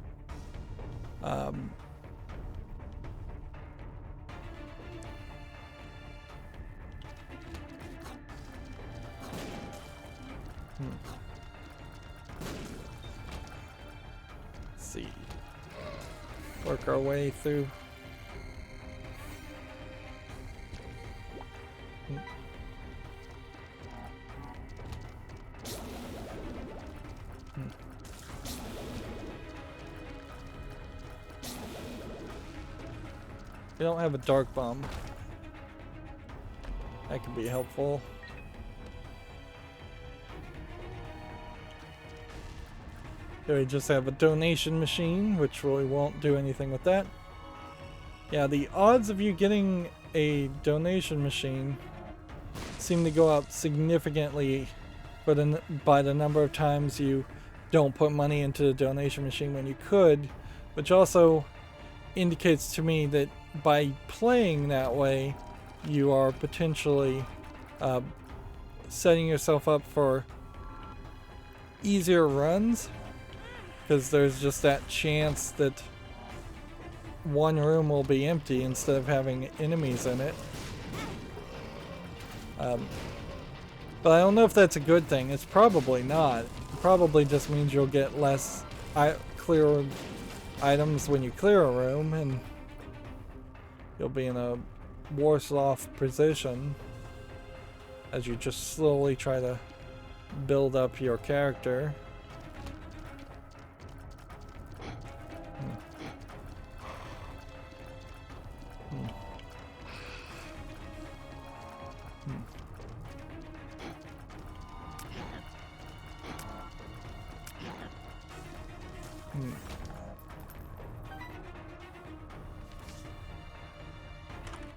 Let's see. Work our way through. We don't have a dark bomb. That could be helpful. Here we just have a donation machine, which really won't do anything with that. Yeah, the odds of you getting a donation machine seem to go up significantly by the number of times you don't put money into the donation machine when you could, which also indicates to me that by playing that way, you are potentially setting yourself up for easier runs. because there's just that chance that one room will be empty instead of having enemies in it. But I don't know if that's a good thing. It's probably not. It probably just means you'll get less clear items when you clear a room, and you'll be in a worse off position as you just slowly try to build up your character.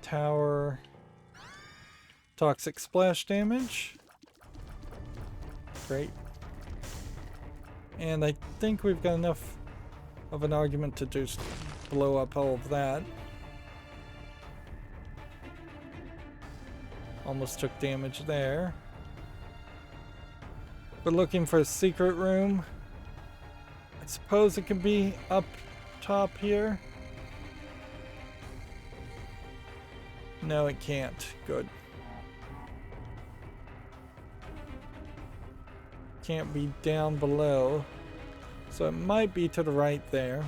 Tower. Toxic splash damage. Great. And I think we've got enough of an argument to just blow up all of that. Almost took damage there. We're looking for a secret room. I suppose it could be up top here. No, it can't. Good. Can't be down below. So it might be to the right there.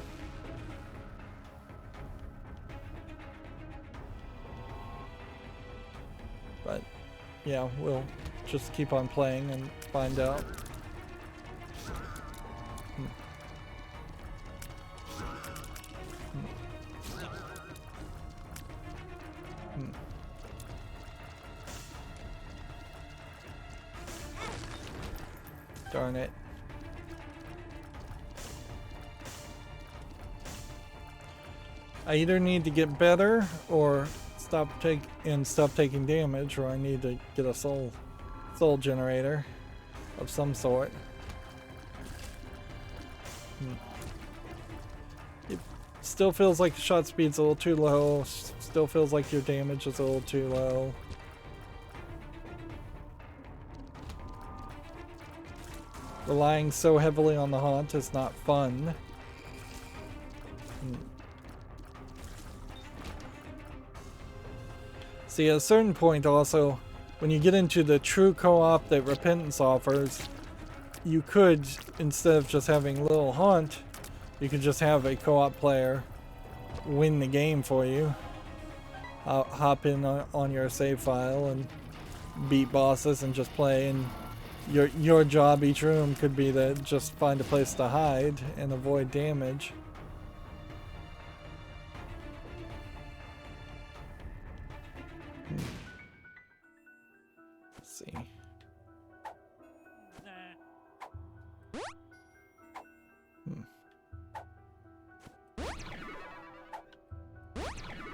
But yeah, we'll just keep on playing and find out. Darn it. I either need to get better or stop taking damage, or I need to get a soul generator of some sort. It still feels like the shot speed's a little too low. Still feels like your damage is a little too low. Relying so heavily on the haunt is not fun. See, at a certain point also, when you get into the true co-op that Repentance offers, you could, instead of just having little haunt, you could just have a co-op player win the game for you. Hop in on your save file and beat bosses and just play, and your job each room could be to just find a place to hide and avoid damage. Let's see.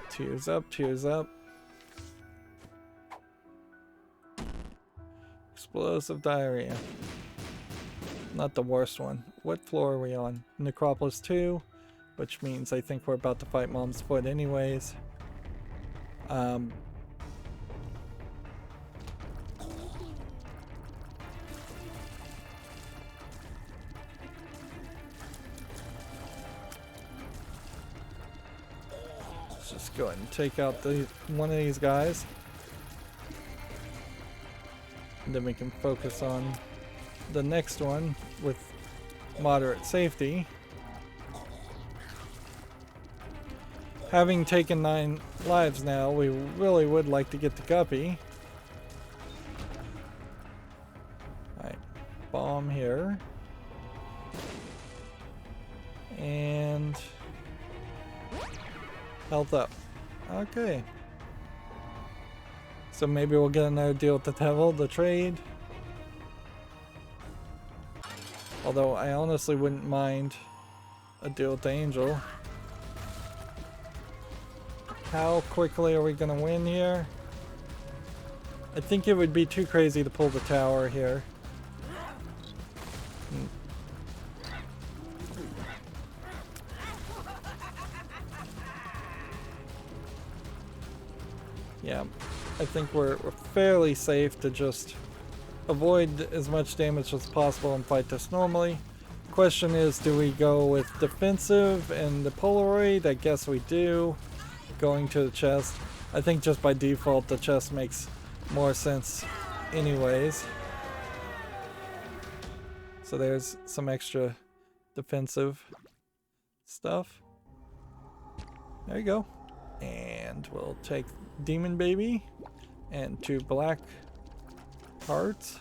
Tears up, tears up. Explosive diarrhea. Not the worst one. What floor are we on? Necropolis 2, which means I think we're about to fight Mom's Foot anyways. Let's just go ahead and take out one of these guys. And then we can focus on the next one with moderate safety. Having taken 9 lives now, we really would like to get the guppy. Alright, bomb here. And health up. Okay. So maybe we'll get another deal with the devil, the trade. Although I honestly wouldn't mind a deal with the angel. How quickly are we gonna win here? I think it would be too crazy to pull the tower here. Yeah, I think we're fairly safe to just avoid as much damage as possible and fight this normally. Of Question is, do we go with defensive and the Polaroid? I guess we do. Going to the chest. I think just by default the chest makes more sense anyways. So there's some extra defensive stuff. There you go. And we'll take Demon Baby and 2 black hearts.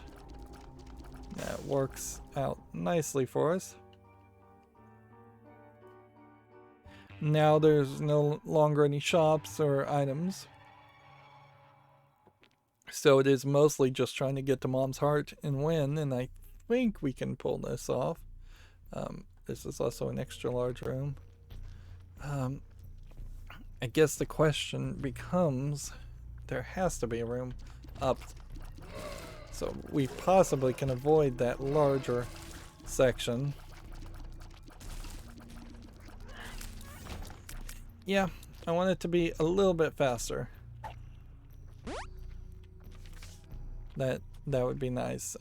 That works out nicely for us. Now there's no longer any shops or items. So it is mostly just trying to get to Mom's heart and win, and I think we can pull this off. This is also an extra large room. I guess the question becomes, there has to be a room up, so we possibly can avoid that larger section. Yeah, I want it to be a little bit faster. That would be nice.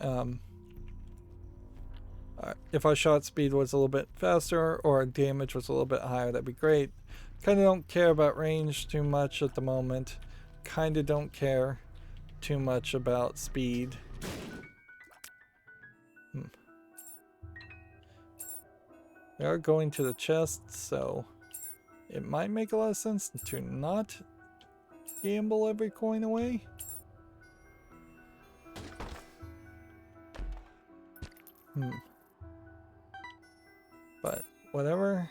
If our shot speed was a little bit faster or our damage was a little bit higher, that'd be great. Kind of don't care about range too much at the moment. Kind of don't care too much about speed. We are going to the chest, so it might make a lot of sense to not gamble every coin away. But whatever.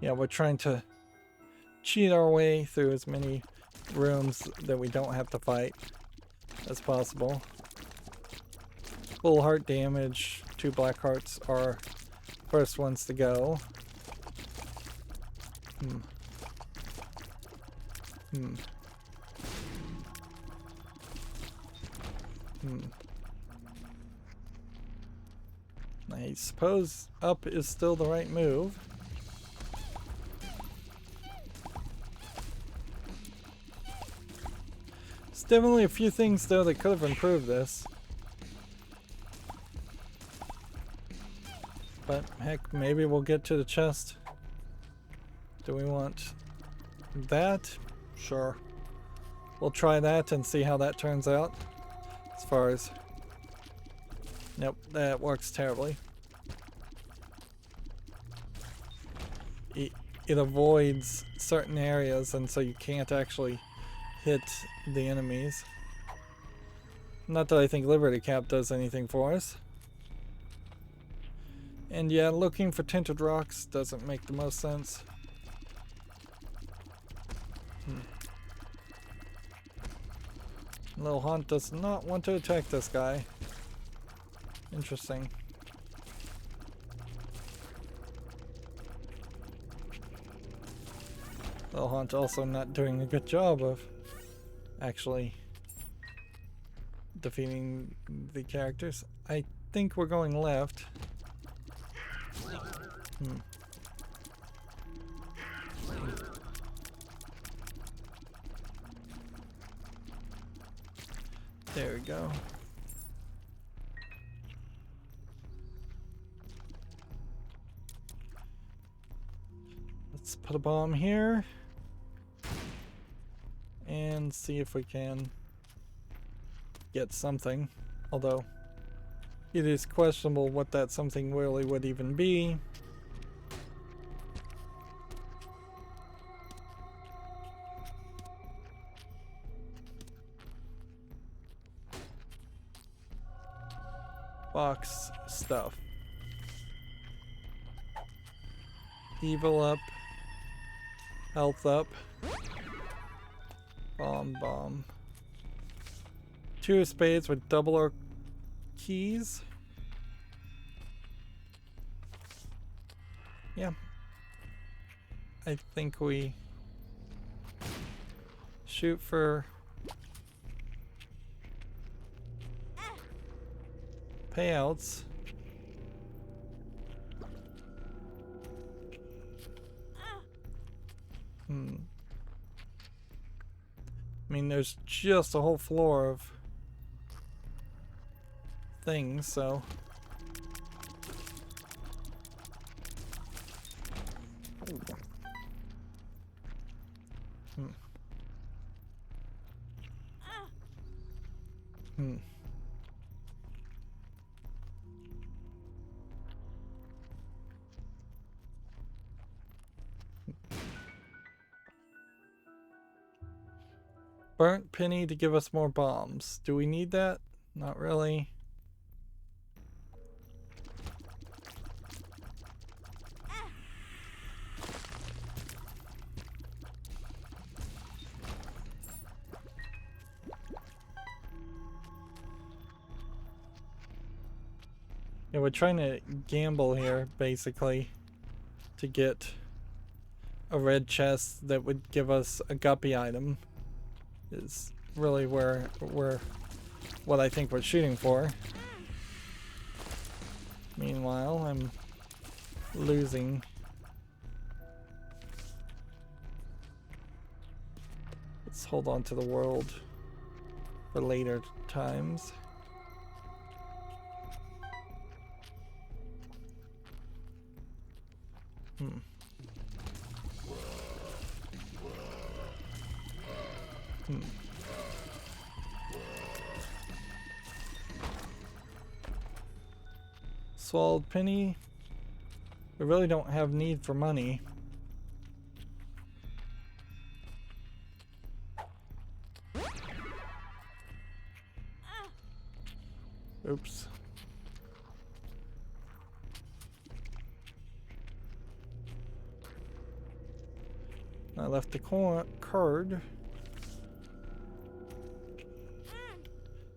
Yeah, we're trying to cheat our way through as many rooms that we don't have to fight as possible. Full heart damage, 2 black hearts are first ones to go. I suppose up is still the right move. There's definitely a few things though that could have improved this. But heck, maybe we'll get to the chest. Do we want that? Sure. We'll try that and see how that turns out. As far as... Nope, that works terribly. It avoids certain areas, and so you can't actually hit the enemies. Not that I think Liberty Cap does anything for us. And yeah, looking for tinted rocks doesn't make the most sense. Little Haunt does not want to attack this guy. Interesting. Little Haunt also not doing a good job of actually defeating the characters. I think we're going left. There we go. Let's put a bomb here and see if we can get something, although it is questionable what that something really would even be. Box stuff. Evil up. Health up. Bomb. 2 of spades with double our keys. Yeah. I think we shoot for payouts. I mean, there's just a whole floor of things, so... Hmm. Hmm. Burnt penny to give us more bombs. Do we need that? Not really. Yeah, we're trying to gamble here, basically, to get a red chest that would give us a guppy item. Is really where we're what I think we're shooting for. Meanwhile, I'm losing. Let's hold on to the world for later times. Hmm. Hmm. Swallowed penny. We really don't have need for money. Oops. I left the card.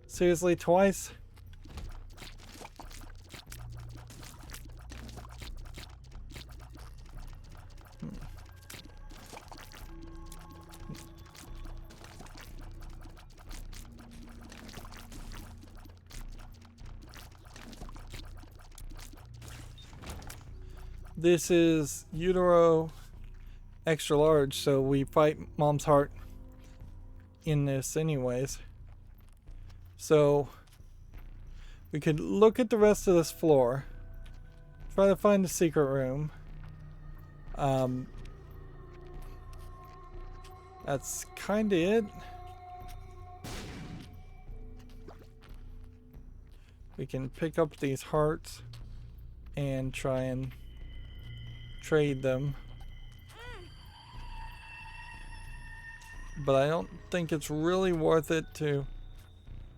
Seriously, twice? This is utero extra large, so we fight Mom's heart in this anyways. So we could look at the rest of this floor, try to find the secret room. That's kind of it. We can pick up these hearts and try and trade them. But I don't think it's really worth it to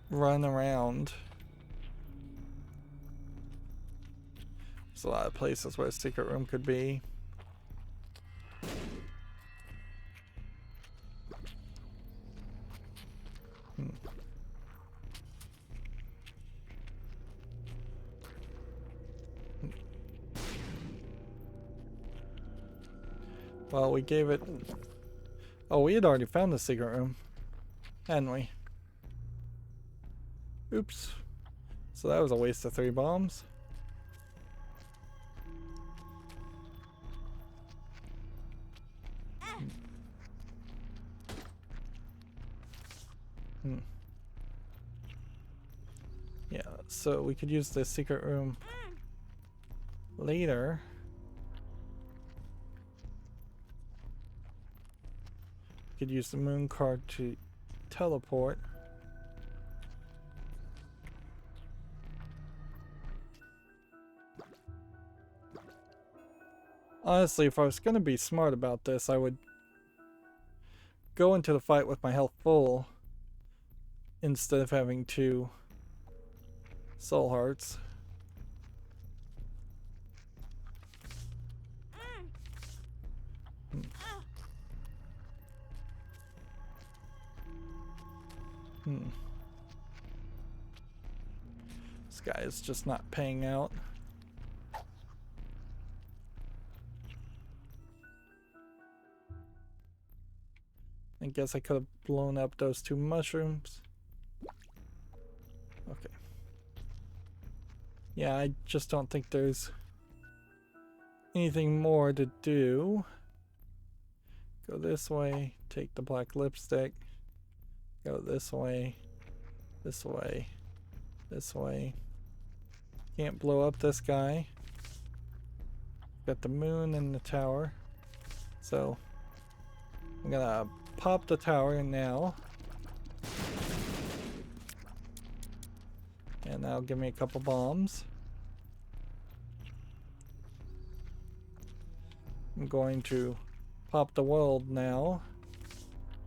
run around. There's a lot of places where a secret room could be. Well, we gave it... Oh, we had already found the secret room, hadn't we? Oops. So that was a waste of 3 bombs. Yeah, so we could use the secret room later. We could use the moon card to teleport. Honestly, if I was going to be smart about this, I would go into the fight with my health full instead of having 2 soul hearts. This guy is just not paying out. I guess I could have blown up those 2 mushrooms. Okay. Yeah, I just don't think there's anything more to do. Go this way, take the black lipstick. Go this way, this way, this way. Can't blow up this guy. Got the moon and the tower. So I'm gonna pop the tower now. And that'll give me a couple bombs. I'm going to pop the world now.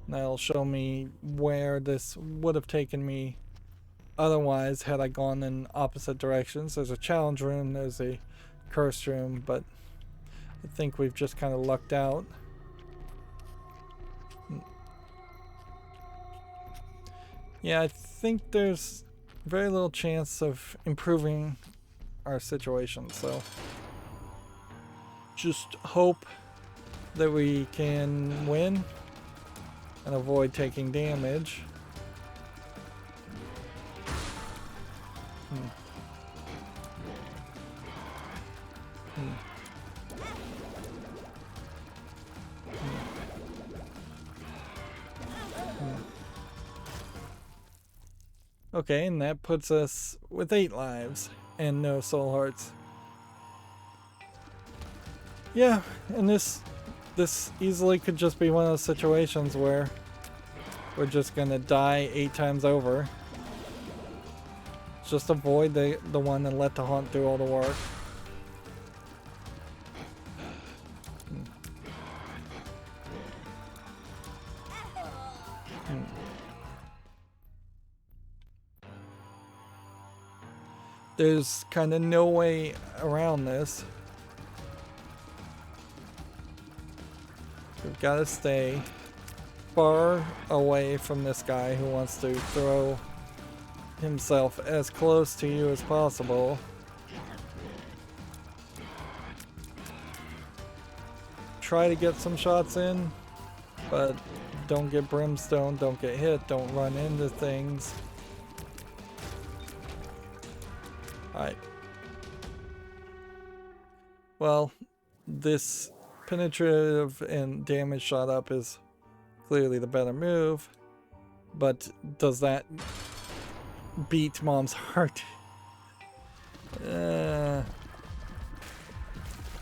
And that'll show me where this would have taken me otherwise had I gone in opposite directions. There's a challenge room, there's a curse room, but I think we've just kind of lucked out. Yeah, I think there's very little chance of improving our situation, so just hope that we can win and avoid taking damage. Okay, and that puts us with 8 lives and no soul hearts. Yeah, and this easily could just be one of those situations where we're just gonna die 8 times over. Just avoid the one and let the haunt do all the work. There's kind of no way around this. We've got to stay far away from this guy who wants to throw himself as close to you as possible. Try to get some shots in, but don't get brimstone, don't get hit, don't run into things. Alright. Well, this penetrative and damage shot up is clearly the better move, but does that beat Mom's heart?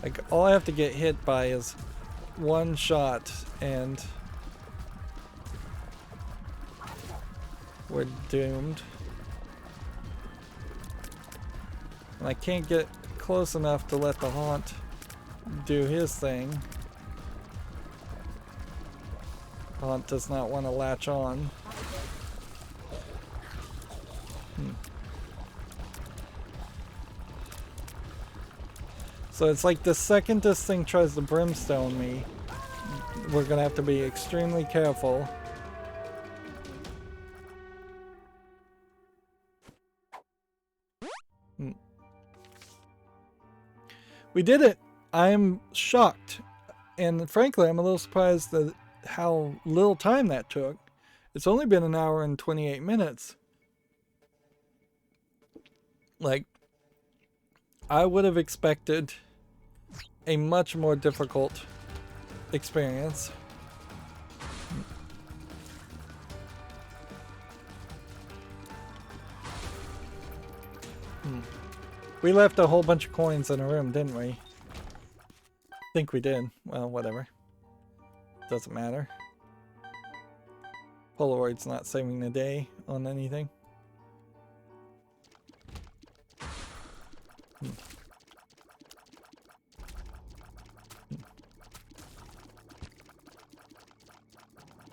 Like, all I have to get hit by is one shot and we're doomed. And I can't get close enough to let the haunt do his thing. Haunt does not want to latch on. So it's like the second this thing tries to brimstone me, we're gonna have to be extremely careful. We did it! I'm shocked. And frankly, I'm a little surprised at how little time that took. It's only been an hour and 28 minutes. Like, I would have expected a much more difficult experience. We left a whole bunch of coins in a room, didn't we? Think we did. Well, whatever. Doesn't matter. Polaroid's not saving the day on anything.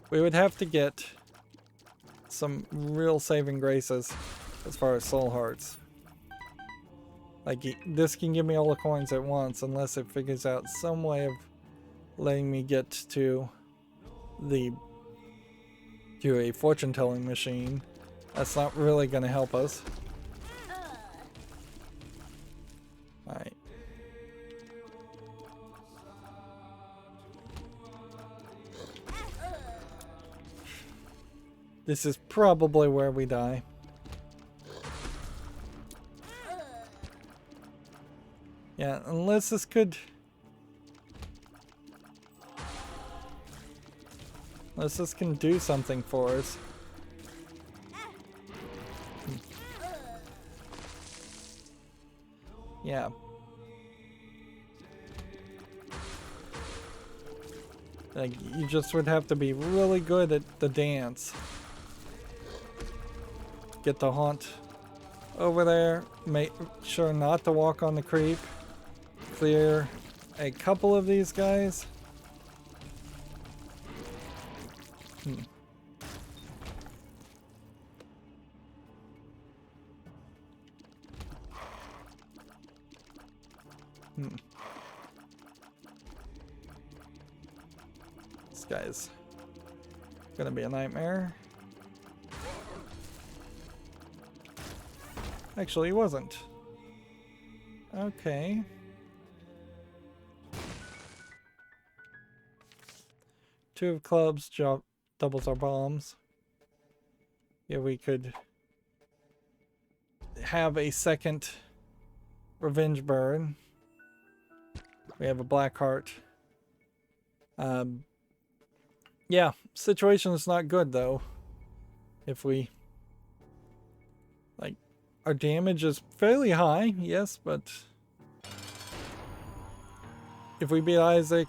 We would have to get some real saving graces as far as soul hearts. Like, this can give me all the coins at once unless it figures out some way of letting me get to a fortune-telling machine. That's not really going to help us. Alright. This is probably where we die. Yeah, unless this could... Unless this can do something for us. Yeah. Like, you just would have to be really good at the dance. Get the haunt over there. Make sure not to walk on the creep. Clear a couple of these guys. Hmm. This guy's gonna be a nightmare. Actually, he wasn't. Okay. Two of clubs doubles our bombs. Yeah, we could have a second revenge burn. We have a black heart. Yeah, situation is not good though. If we, like, our damage is fairly high, yes, but if we beat Isaac,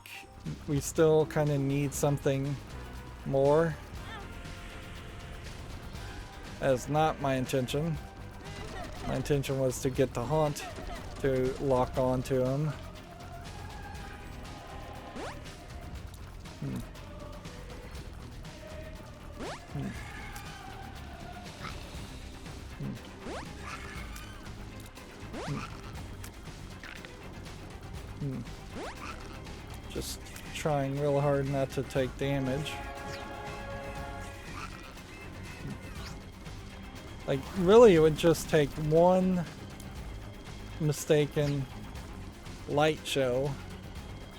we still kind of need something more. That's not my intention. My intention was to get the haunt to lock on to him. Just trying real hard not to take damage. Like, really, it would just take one mistaken light show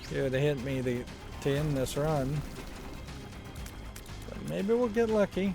here to hit me to end this run. But maybe we'll get lucky.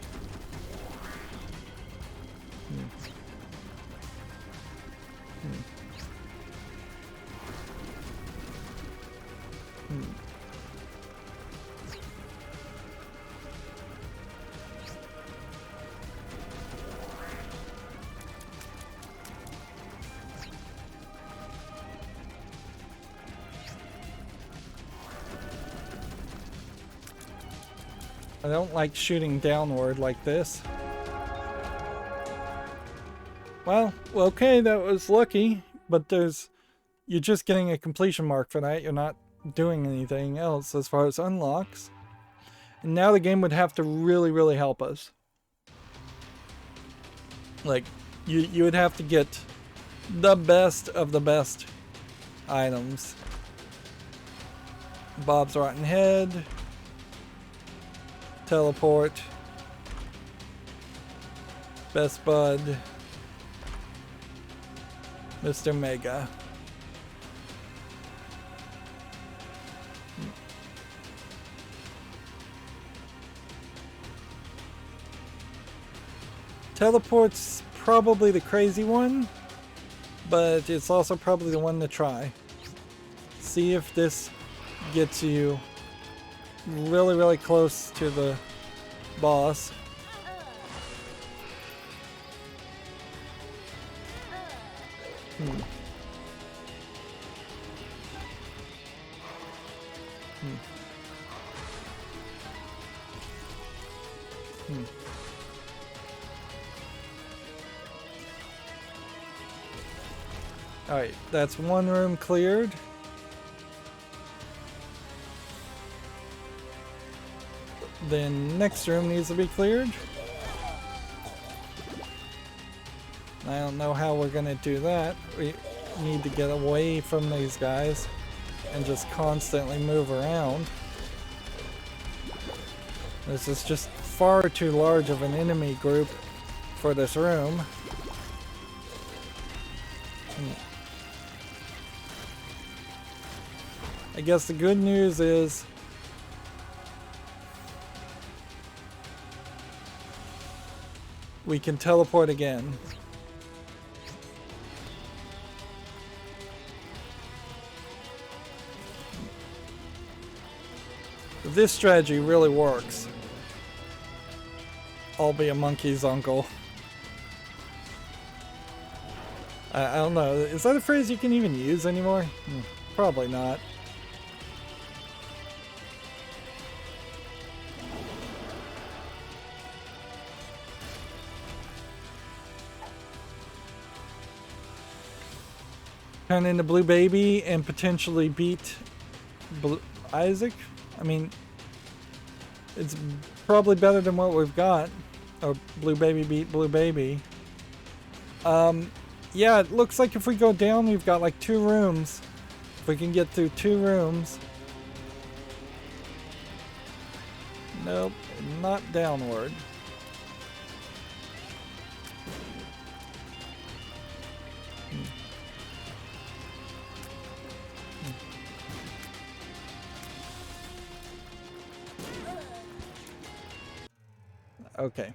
I don't like shooting downward like this. Well, okay, that was lucky, but you're just getting a completion mark for that. You're not doing anything else as far as unlocks. And now the game would have to really, really help us. Like, you would have to get the best of the best items. Bob's Rotten Head. Teleport. Best Bud. Mr. Mega. Teleport's probably the crazy one, but it's also probably the one to try. See if this gets you really, really close to the boss. Alright, that's one room cleared. Then next room needs to be cleared. I don't know how we're gonna do that. We need to get away from these guys and just constantly move around. This is just far too large of an enemy group for this room. I guess the good news is we can teleport again. This strategy really works. I'll be a monkey's uncle. I don't know. Is that a phrase you can even use anymore? Probably not. Turn into Blue Baby and potentially beat Isaac? I mean, it's probably better than what we've got. Or Blue Baby beat Blue Baby. Yeah, it looks like if we go down, we've got like 2 rooms. If we can get through 2 rooms. Nope, not downward. Okay.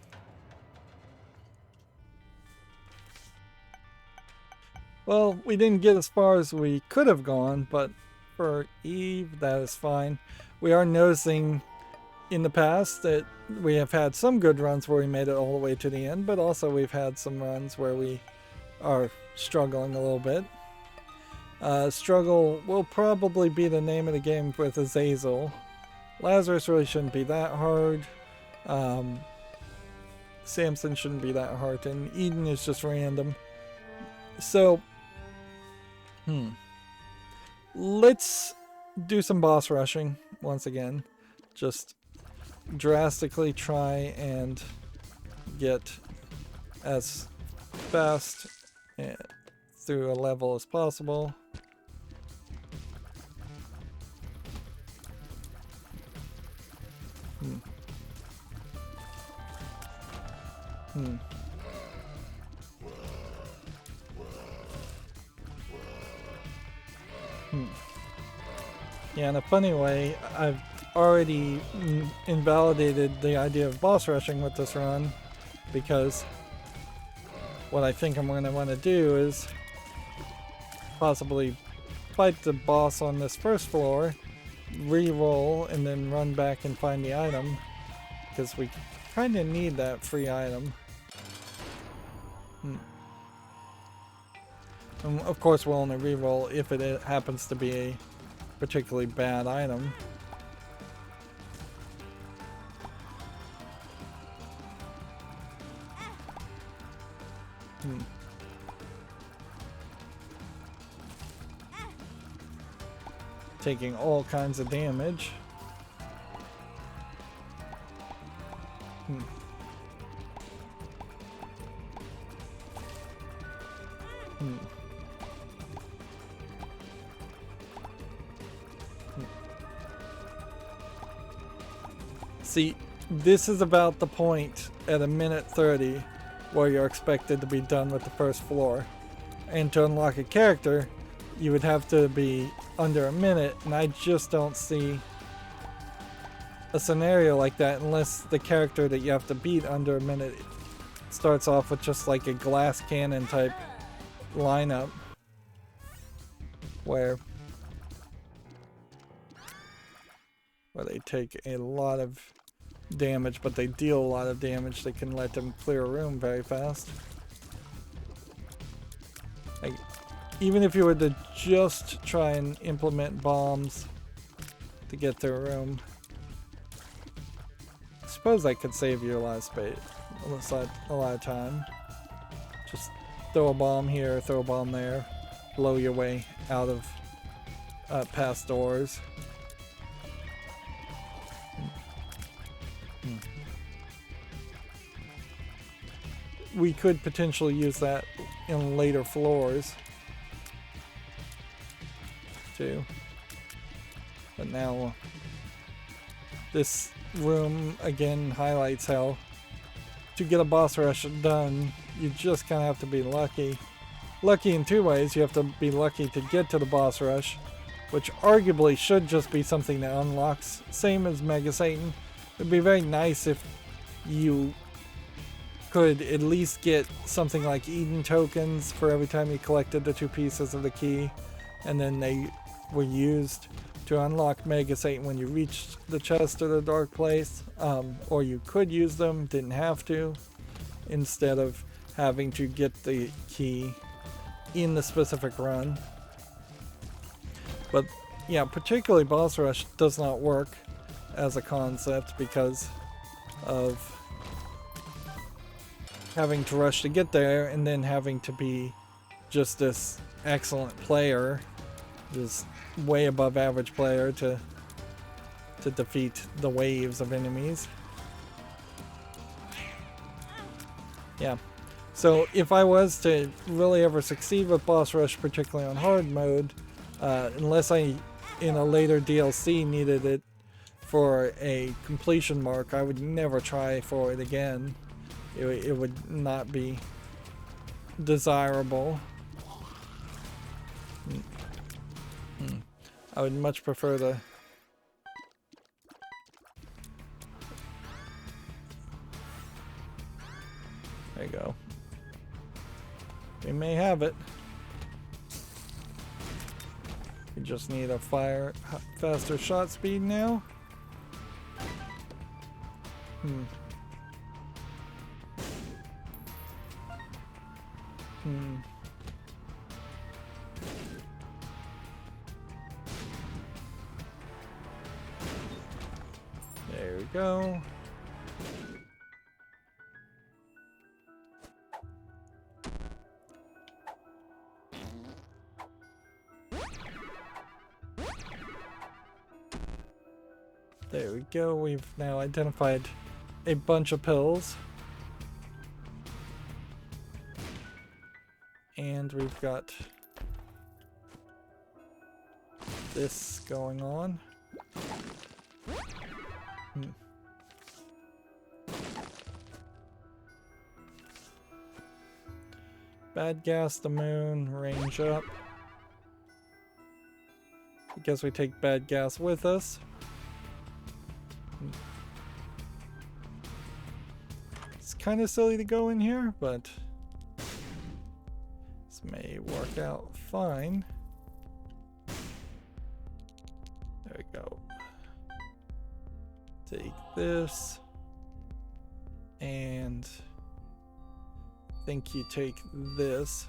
Well, we didn't get as far as we could have gone, but for Eve, that is fine. We are noticing in the past that we have had some good runs where we made it all the way to the end, but also we've had some runs where we are struggling a little bit. Struggle will probably be the name of the game with Azazel. Lazarus really shouldn't be that hard. Samson shouldn't be that hard, and Eden is just random. So, let's do some boss rushing once again. Just drastically try and get as fast through a level as possible. Yeah, in a funny way, I've already invalidated the idea of boss rushing with this run, because what I think I'm going to want to do is possibly fight the boss on this first floor, re-roll, and then run back and find the item, because we kind of need that free item. And of course we'll only re-roll if it happens to be a particularly bad item. Taking all kinds of damage. See, this is about the point at 1:30 where you're expected to be done with the first floor. And to unlock a character, you would have to be under a minute, and I just don't see a scenario like that unless the character that you have to beat under a minute starts off with just like a glass cannon type lineup where they take a lot of damage, but they deal a lot of damage. They can let them clear a room very fast. Like, even if you were to just try and implement bombs to get through a room, I suppose that could save you a lot of space, a lot of time. Just throw a bomb here, throw a bomb there, blow your way out of past doors. We could potentially use that in later floors too, but now this room again highlights how to get a boss rush done you just kind of have to be lucky. Lucky in 2 ways. You have to be lucky to get to the boss rush, which arguably should just be something that unlocks, same as Mega Satan. It'd be very nice if you could at least get something like Eden tokens for every time you collected the 2 pieces of the key, and then they were used to unlock Mega Satan when you reached the chest or the dark place, or you could use them, didn't have to, instead of having to get the key in the specific run. But yeah, particularly boss rush does not work as a concept because of having to rush to get there and then having to be just this excellent player, just way above average player to defeat the waves of enemies. Yeah. So if I was to really ever succeed with boss rush, particularly on hard mode, unless I in a later DLC needed it for a completion mark, I would never try for it again. It would not be desirable. I would much prefer the there you go. We may have it. We just need a faster shot speed now. There we go. There we go. We've now identified a bunch of pills. And we've got this going on. Bad gas the moon, range up. I guess we take bad gas with us. It's kind of silly to go in here, but this may work out fine. There we go. Take this, and I think you take this,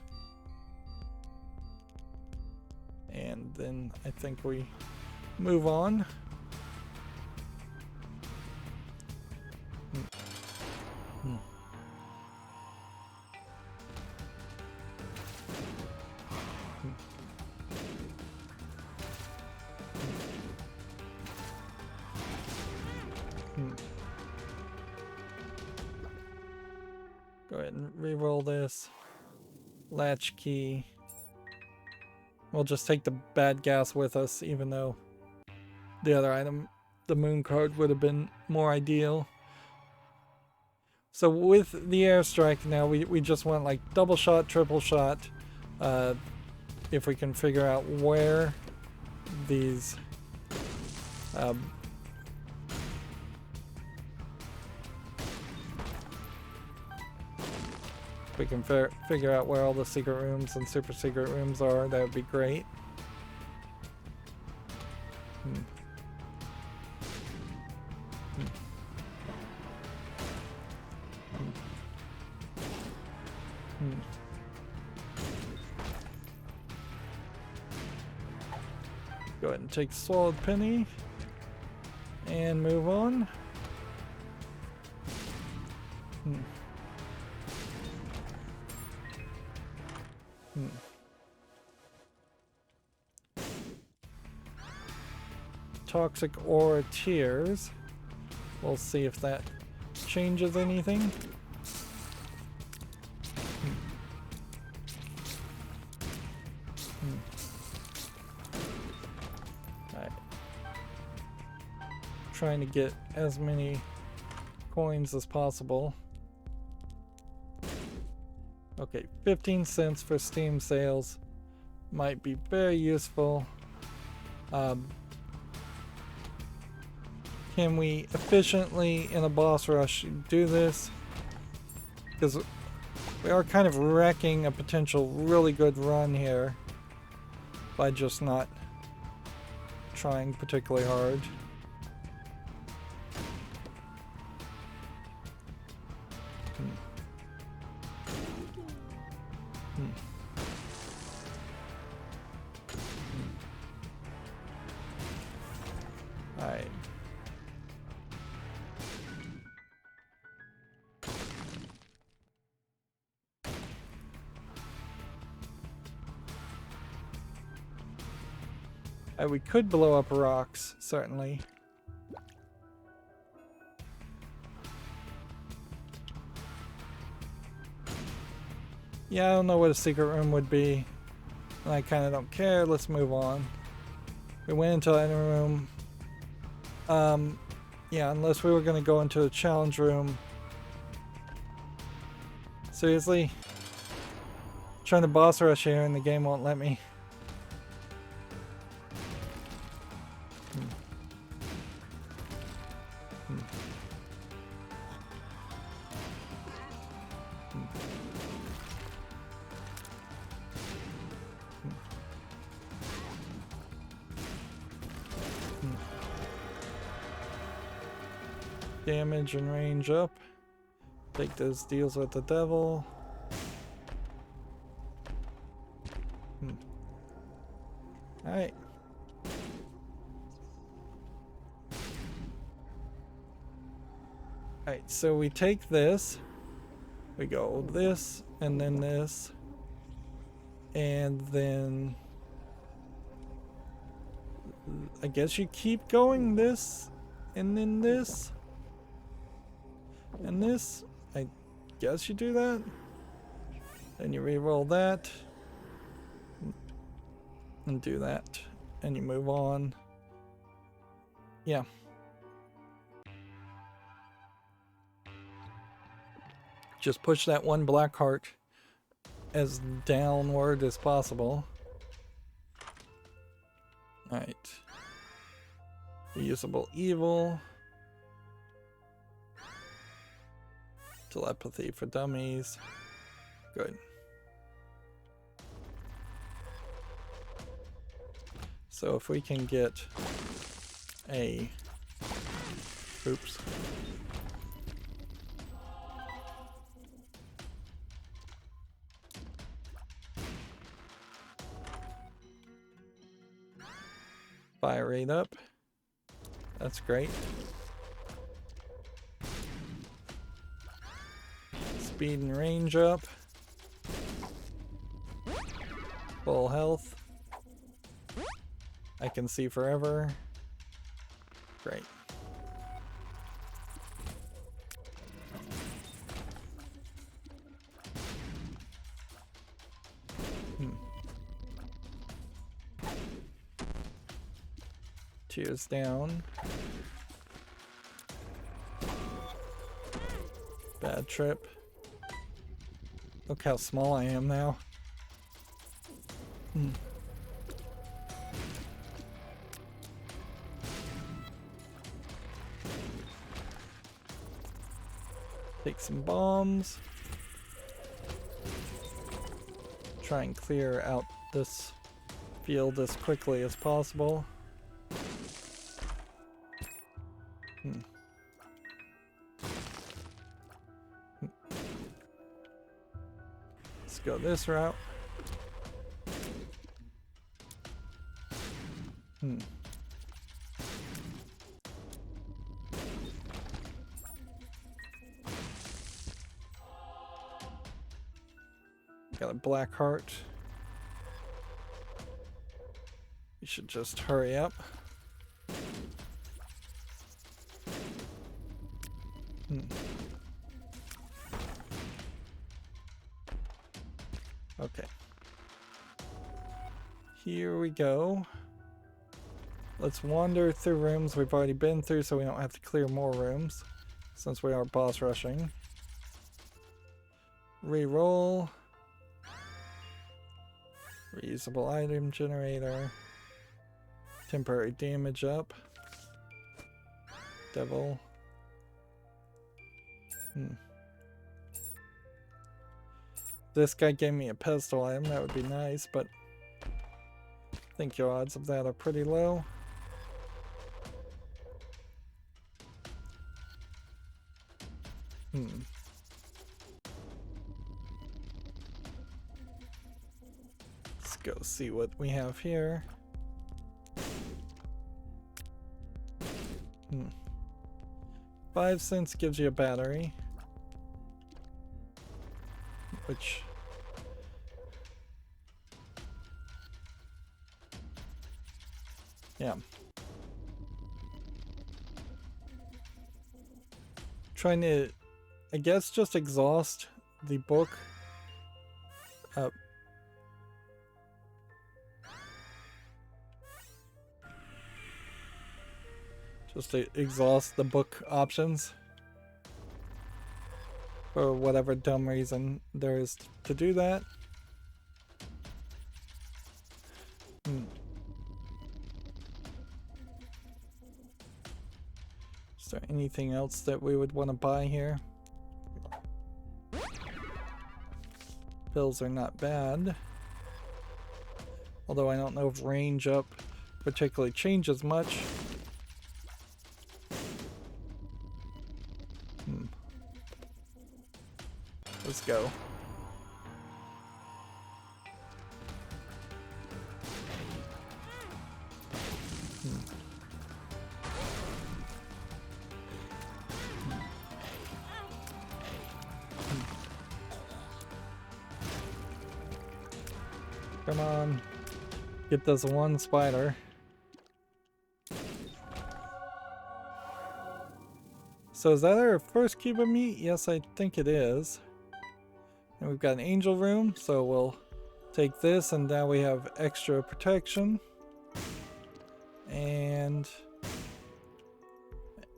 and then I think we move on. Go ahead and re-roll this. Latch key. We'll just take the bad gas with us, even though the other item, the moon card, would have been more ideal. So with the airstrike now, we just want like double shot, triple shot. If we can figure out where these we can figure out where all the secret rooms and super secret rooms are, that would be great. Go ahead and take the swallowed penny and move on. Toxic aura tears. We'll see if that changes anything. Alright. Trying to get as many coins as possible. Okay, 15 cents for Steam sales might be very useful. Can we efficiently, in a boss rush, do this? Because we are kind of wrecking a potential really good run here by just not trying particularly hard. We could blow up rocks, certainly. Yeah, I don't know what a secret room would be. I kind of don't care. Let's move on. We went into that room. Yeah, unless we were going to go into a challenge room. Seriously? Trying to boss rush here and the game won't let me. Damage and range up. Take those deals with the devil. Alright. Alright, so we take this. We go this, and then this. And then... I guess you keep going this, and then this. And this, I guess you do that. Then you re-roll that. And do that. And you move on. Yeah. Just push that one black heart as downward as possible. Alright. Reusable evil. Telepathy for dummies. Good. So if we can get a... Oops. Fire rate up. That's great. Speed and range up. Full health. I can see forever. Great. Tears down. Bad trip. Look how small I am now. Take some bombs. Try and clear out this field as quickly as possible. Let's go this route. Got a black heart. You should just hurry up. Okay. Here we go. Let's wander through rooms we've already been through so we don't have to clear more rooms, since we are boss rushing. Reroll. Reusable item generator. Temporary damage up. Devil. This guy gave me a pedestal item, that would be nice, but I think your odds of that are pretty low. Let's go see what we have here. 5 cents gives you a battery. Which... Yeah. Trying to, I guess, just exhaust the book. Just to exhaust the book options. For whatever dumb reason there is to do that. Is there anything else that we would want to buy here? Pills are not bad. Although I don't know if range up particularly changes much. Let's go. Come on. Get this one spider. So is that our first cube of meat? Yes, I think it is. And we've got an angel room, so we'll take this, and now we have extra protection. And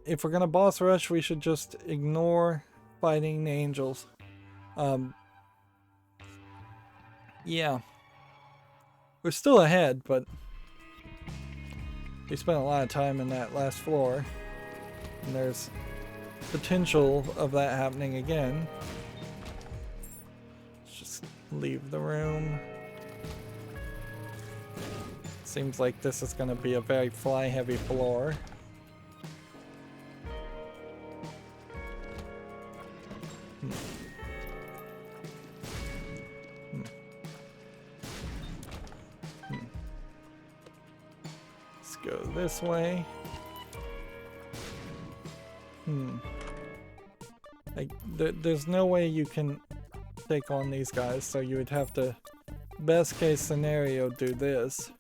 if we're gonna boss rush, we should just ignore fighting the angels. Yeah. We're still ahead, but we spent a lot of time in that last floor. And there's potential of that happening again. Let's just leave the room. Seems like this is going to be a very fly-heavy floor. Let's go this way. There's no way you can take on these guys, so you would have to, best case scenario, do this.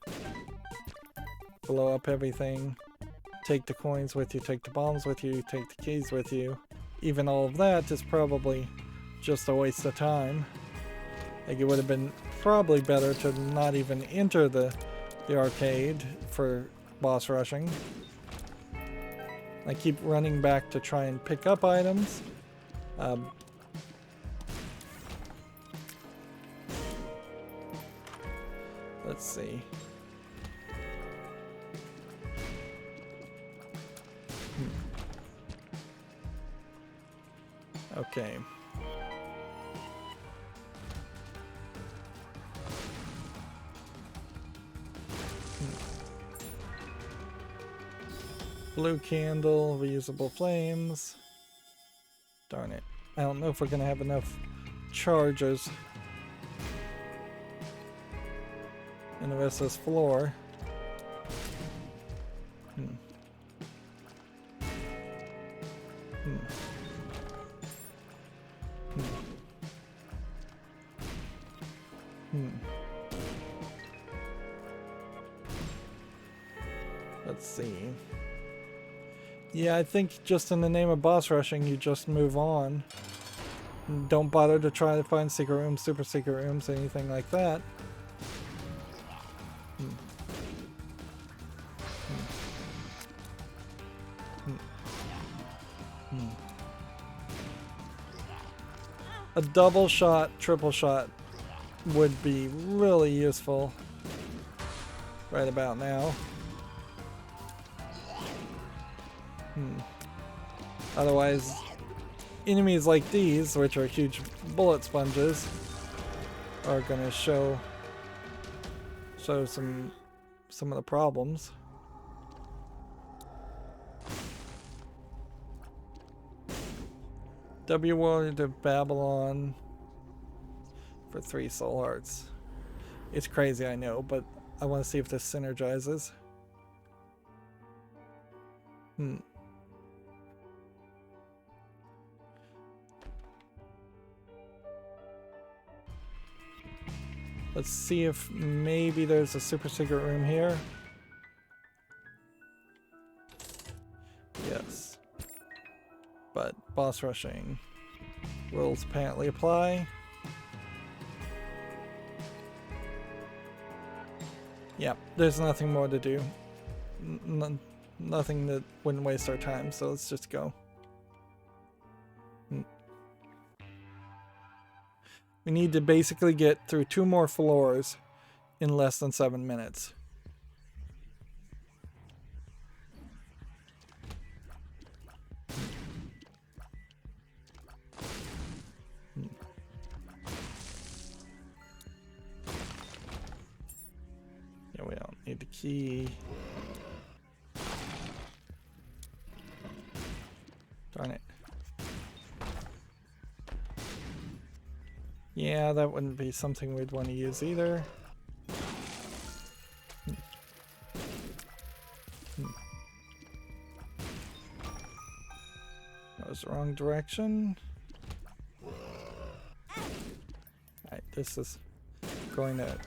Blow up everything, take the coins with you, take the bombs with you, take the keys with you. Even all of that is probably just a waste of time. Like, it would have been probably better to not even enter the arcade for boss rushing. I keep running back to try and pick up items. Let's see. Okay. Blue candle, reusable flames. Darn it. I don't know if we're gonna have enough charges in the rest of this floor. Let's see. Yeah, I think just in the name of boss rushing, you just move on. Don't bother to try to find secret rooms, super secret rooms, anything like that. A double shot, triple shot would be really useful right about now. Otherwise, enemies like these, which are huge bullet sponges, are gonna show some of the problems. W World of Babylon for 3 soul hearts. It's crazy, I know, but I want to see if this synergizes. Let's see if maybe there's a super secret room here. boss rushing. Rules apparently apply. Yep, there's nothing more to do. Nothing that wouldn't waste our time, so let's just go. We need to basically get through 2 more floors in less than 7 minutes. Yeah, we don't need the key. Darn it. Yeah, that wouldn't be something we'd want to use either. That was the wrong direction. Alright, this is going to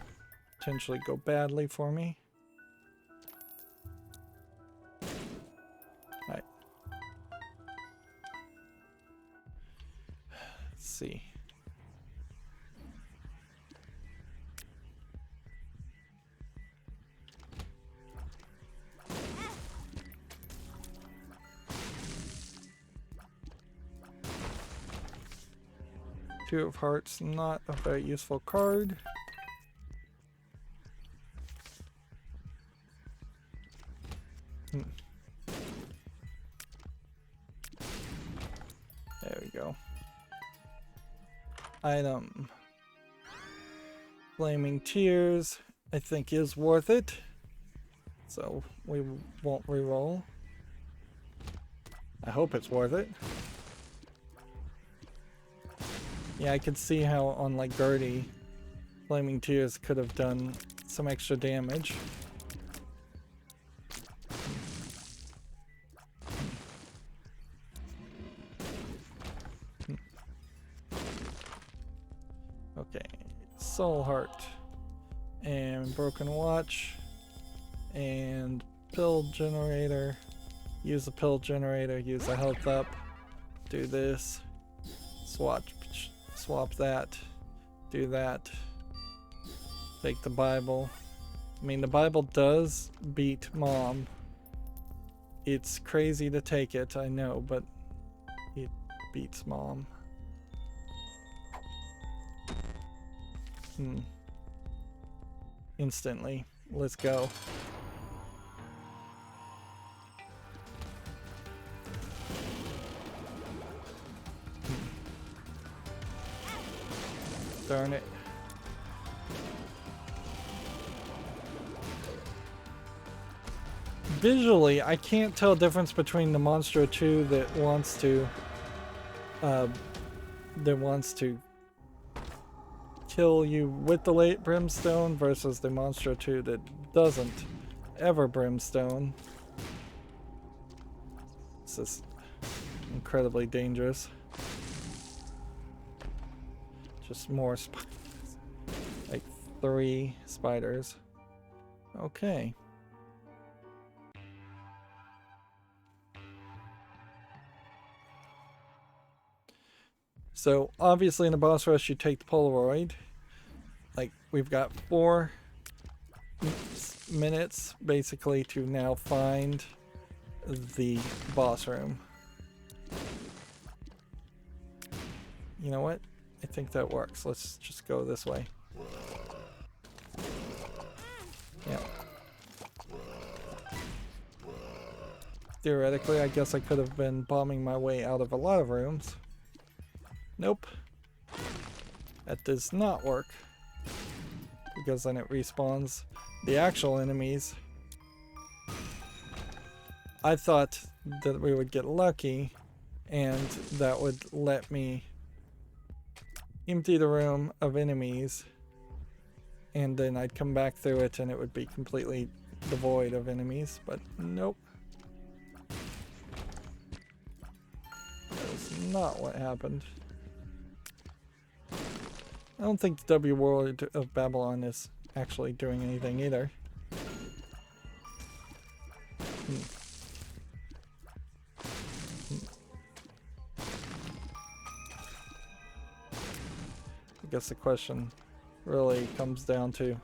potentially go badly for me. Alright. Let's see. Two of Hearts, not a very useful card. There we go. Item. Flaming Tears, I think is worth it. So we won't reroll. I hope it's worth it. Yeah, I could see how on like Gertie, Flaming Tears could have done some extra damage. Okay, Soul Heart and Broken Watch and Pill Generator. Use the Pill Generator, use the health up, do this, swap that, do that, take the Bible. I mean, the Bible does beat Mom. It's crazy to take it, I know, but it beats Mom. Instantly. Let's go. Darn it. Visually, I can't tell the difference between the Monstro 2 that wants to kill you with the late Brimstone versus the Monstro 2 that doesn't ever Brimstone. This is incredibly dangerous. Just more spiders. Like 3 spiders. Okay. So obviously in a boss rush you take the Polaroid. Like we've got 4 minutes basically to now find the boss room. You know what? I think that works. Let's just go this way. Yeah. Theoretically, I guess I could have been bombing my way out of a lot of rooms. Nope. That does not work. Because then it respawns the actual enemies. I thought that we would get lucky and that would let me empty the room of enemies and then I'd come back through it and it would be completely devoid of enemies, but nope. That is not what happened. I don't think the W World of Babylon is actually doing anything either. guess the question really comes down to.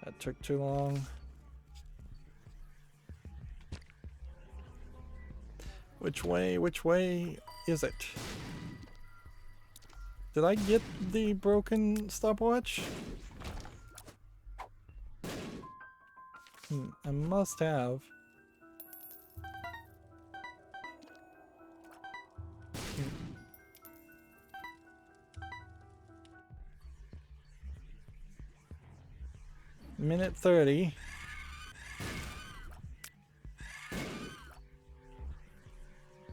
That took too long. Which way is it? Did I get the broken stopwatch? I must have. Minute 30.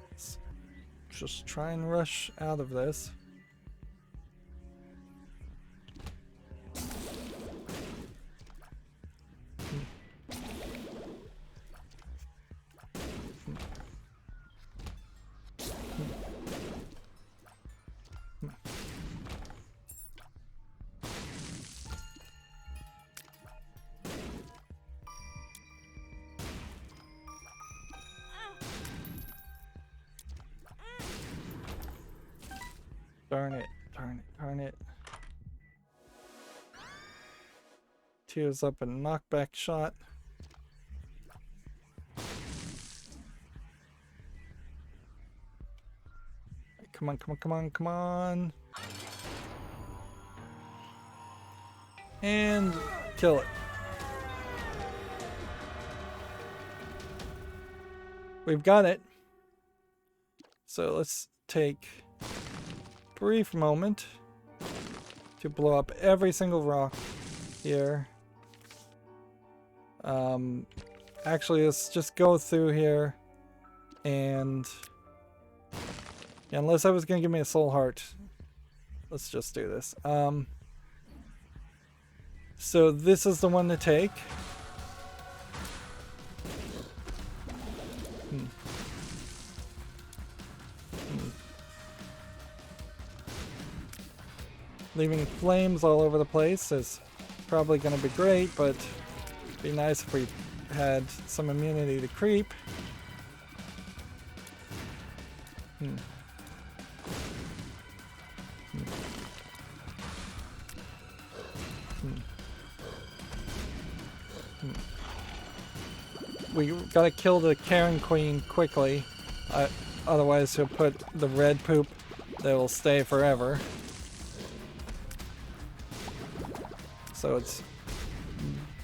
Let's just try and rush out of this. Darn it, darn it, darn it. Tears up a knockback shot. Come on, come on, come on, come on. And kill it. We've got it. So let's take a brief moment to blow up every single rock here. Actually, let's just go through here and unless I was gonna give me a soul heart, let's just do this. So this is the one to take. Leaving flames all over the place is probably going to be great, but it'd be nice if we had some immunity to creep. We gotta kill the Karen Queen quickly, otherwise he'll put the red poop that will stay forever. So it's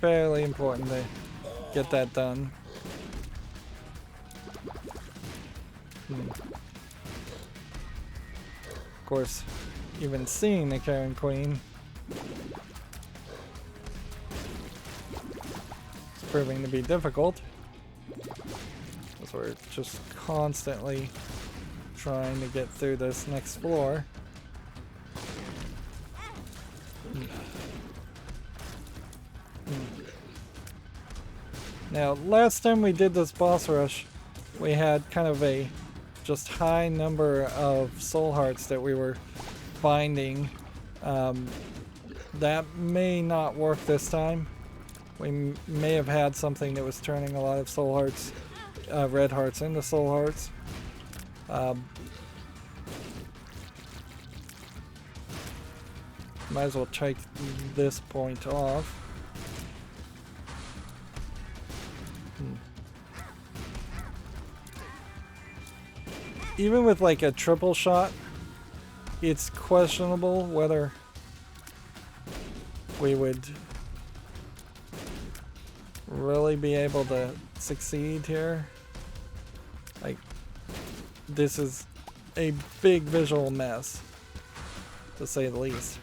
fairly important to get that done. Of course, even seeing the Karen Queen is proving to be difficult, because we're just constantly trying to get through this next floor. Now, last time we did this boss rush, we had kind of a just high number of soul hearts that we were finding. That may not work this time. We may have had something that was turning a lot of soul hearts, red hearts into soul hearts. Might as well take this point off. Even with like a triple shot, it's questionable whether we would really be able to succeed here. Like, this is a big visual mess, to say the least.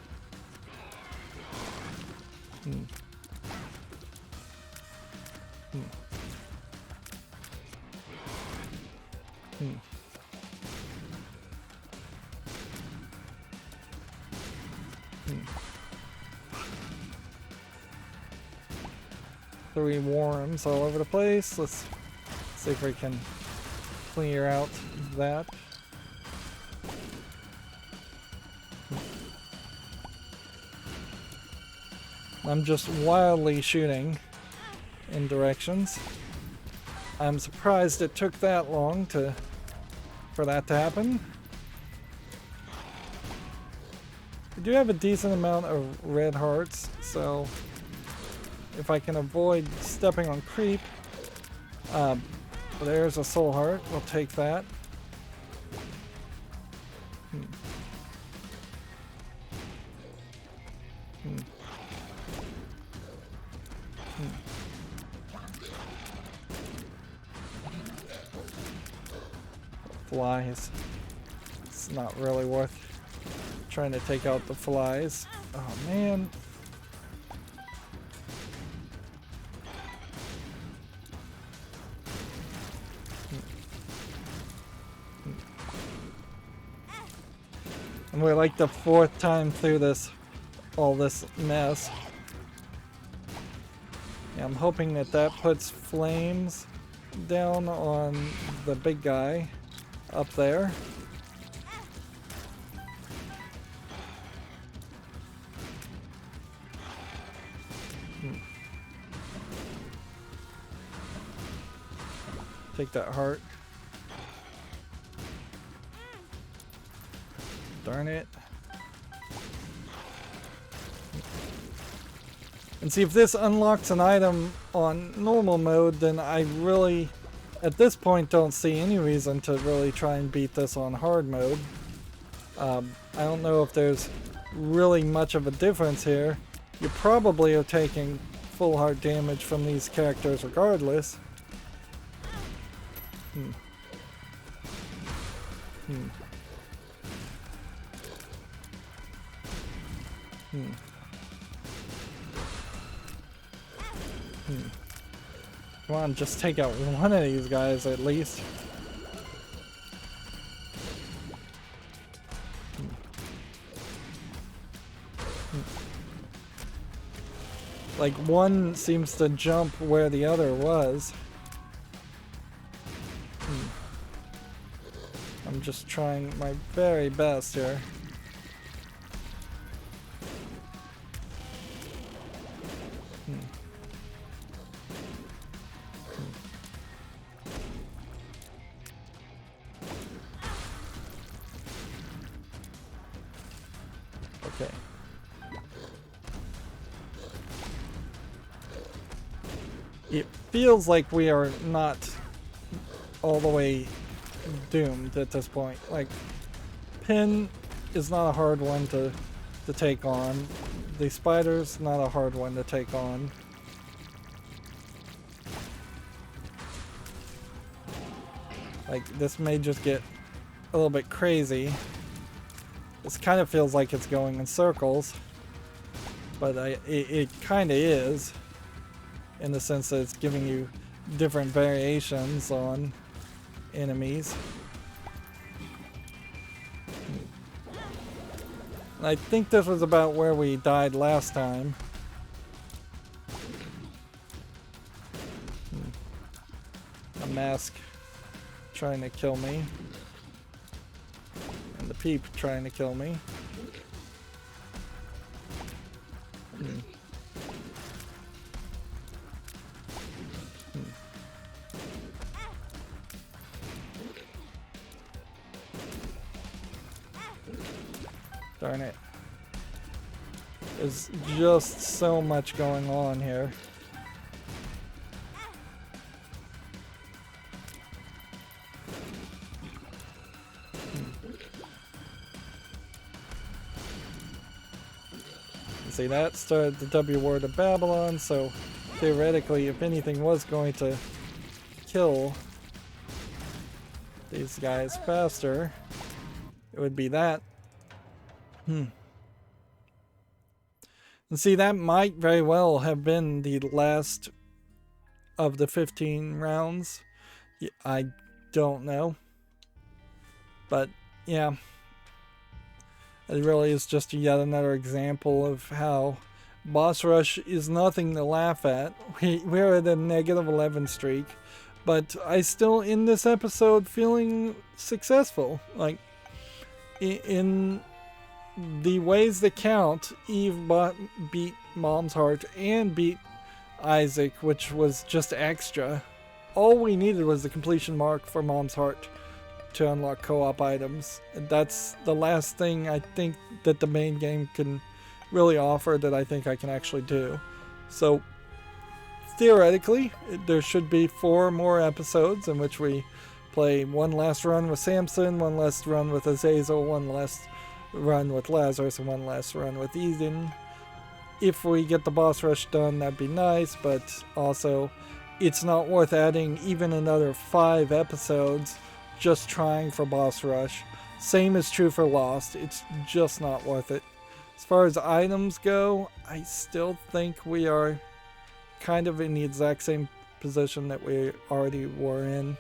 Three worms all over the place. Let's see if we can clear out that. I'm just wildly shooting in directions. I'm surprised it took that long for that to happen. We do have a decent amount of red hearts, so if I can avoid stepping on creep. There's a soul heart, we'll take that. Flies. It's not really worth trying to take out the flies. Oh man. And we're like the 4th time through all this mess. Yeah, I'm hoping that puts flames down on the big guy up there. Take that heart. Darn it. And see, if this unlocks an item on normal mode, then I really, at this point, don't see any reason to really try and beat this on hard mode. I don't know if there's really much of a difference here. You probably are taking full heart damage from these characters regardless. Come on, just take out one of these guys at least. Like, one seems to jump where the other was. I'm just trying my very best here. Okay. It feels like we are not all the way doomed at this point. Like, Pin is not a hard one to take on. The spider's not a hard one to take on. Like, this may just get a little bit crazy. This kind of feels like it's going in circles, but it kind of is, in the sense that it's giving you different variations on enemies. And I think this was about where we died last time. A mask trying to kill me. And the peep trying to kill me. Darn it. There's just so much going on here. See, that started the W word of Babylon, so theoretically, if anything was going to kill these guys faster, it would be that. And see, that might very well have been the last of the 15 rounds. I don't know. But, yeah. It really is just yet another example of how Boss Rush is nothing to laugh at. We're at a negative 11 streak, but I still, in this episode, feeling successful. Like, in the ways that count, Eve beat Mom's Heart and beat Isaac, which was just extra. All we needed was the completion mark for Mom's Heart to unlock co-op items. And that's the last thing I think that the main game can really offer that I think I can actually do. So theoretically, there should be 4 more episodes in which we play one last run with Samson, one last run with Azazel, one last run with Lazarus, and one last run with Eden. If we get the boss rush done, that'd be nice, but also it's not worth adding even another 5 episodes just trying for boss rush. Same is true for Lost. It's just not worth it. As far as items go, I still think we are kind of in the exact same position that we already were in.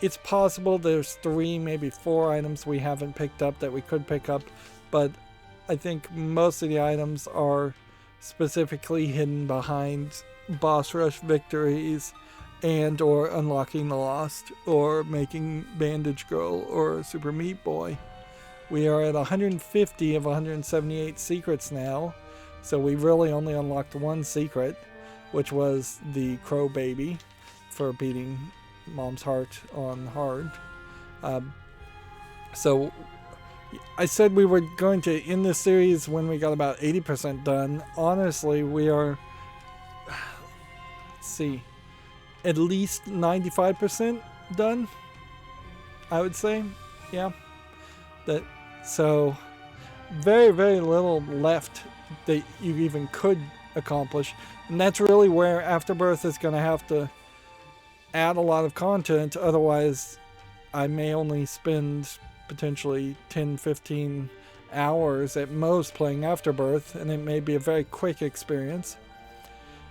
It's possible there's 3, maybe 4 items we haven't picked up that we could pick up, but I think most of the items are specifically hidden behind boss rush victories and or unlocking the Lost or making Bandage Girl or Super Meat Boy. We are at 150 of 178 secrets now, so we really only unlocked 1 secret, which was the Crow Baby for beating Mom's Heart on hard. So I said we were going to end this series when we got about 80% done. Honestly, we are, let's see, at least 95% done, I would say. Yeah. So very, very little left that you even could accomplish. And that's really where Afterbirth is going to have to add a lot of content. Otherwise, I may only spend potentially 10-15 hours at most playing Afterbirth, and it may be a very quick experience.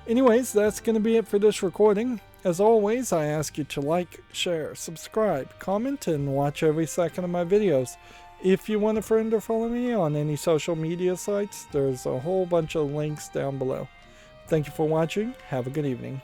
Anyways, that's going to be it for this recording. As always, I ask you to like, share, subscribe, comment, and watch every second of my videos. If you want a friend or follow me on any social media sites, there's a whole bunch of links down below. Thank you for watching. Have a good evening.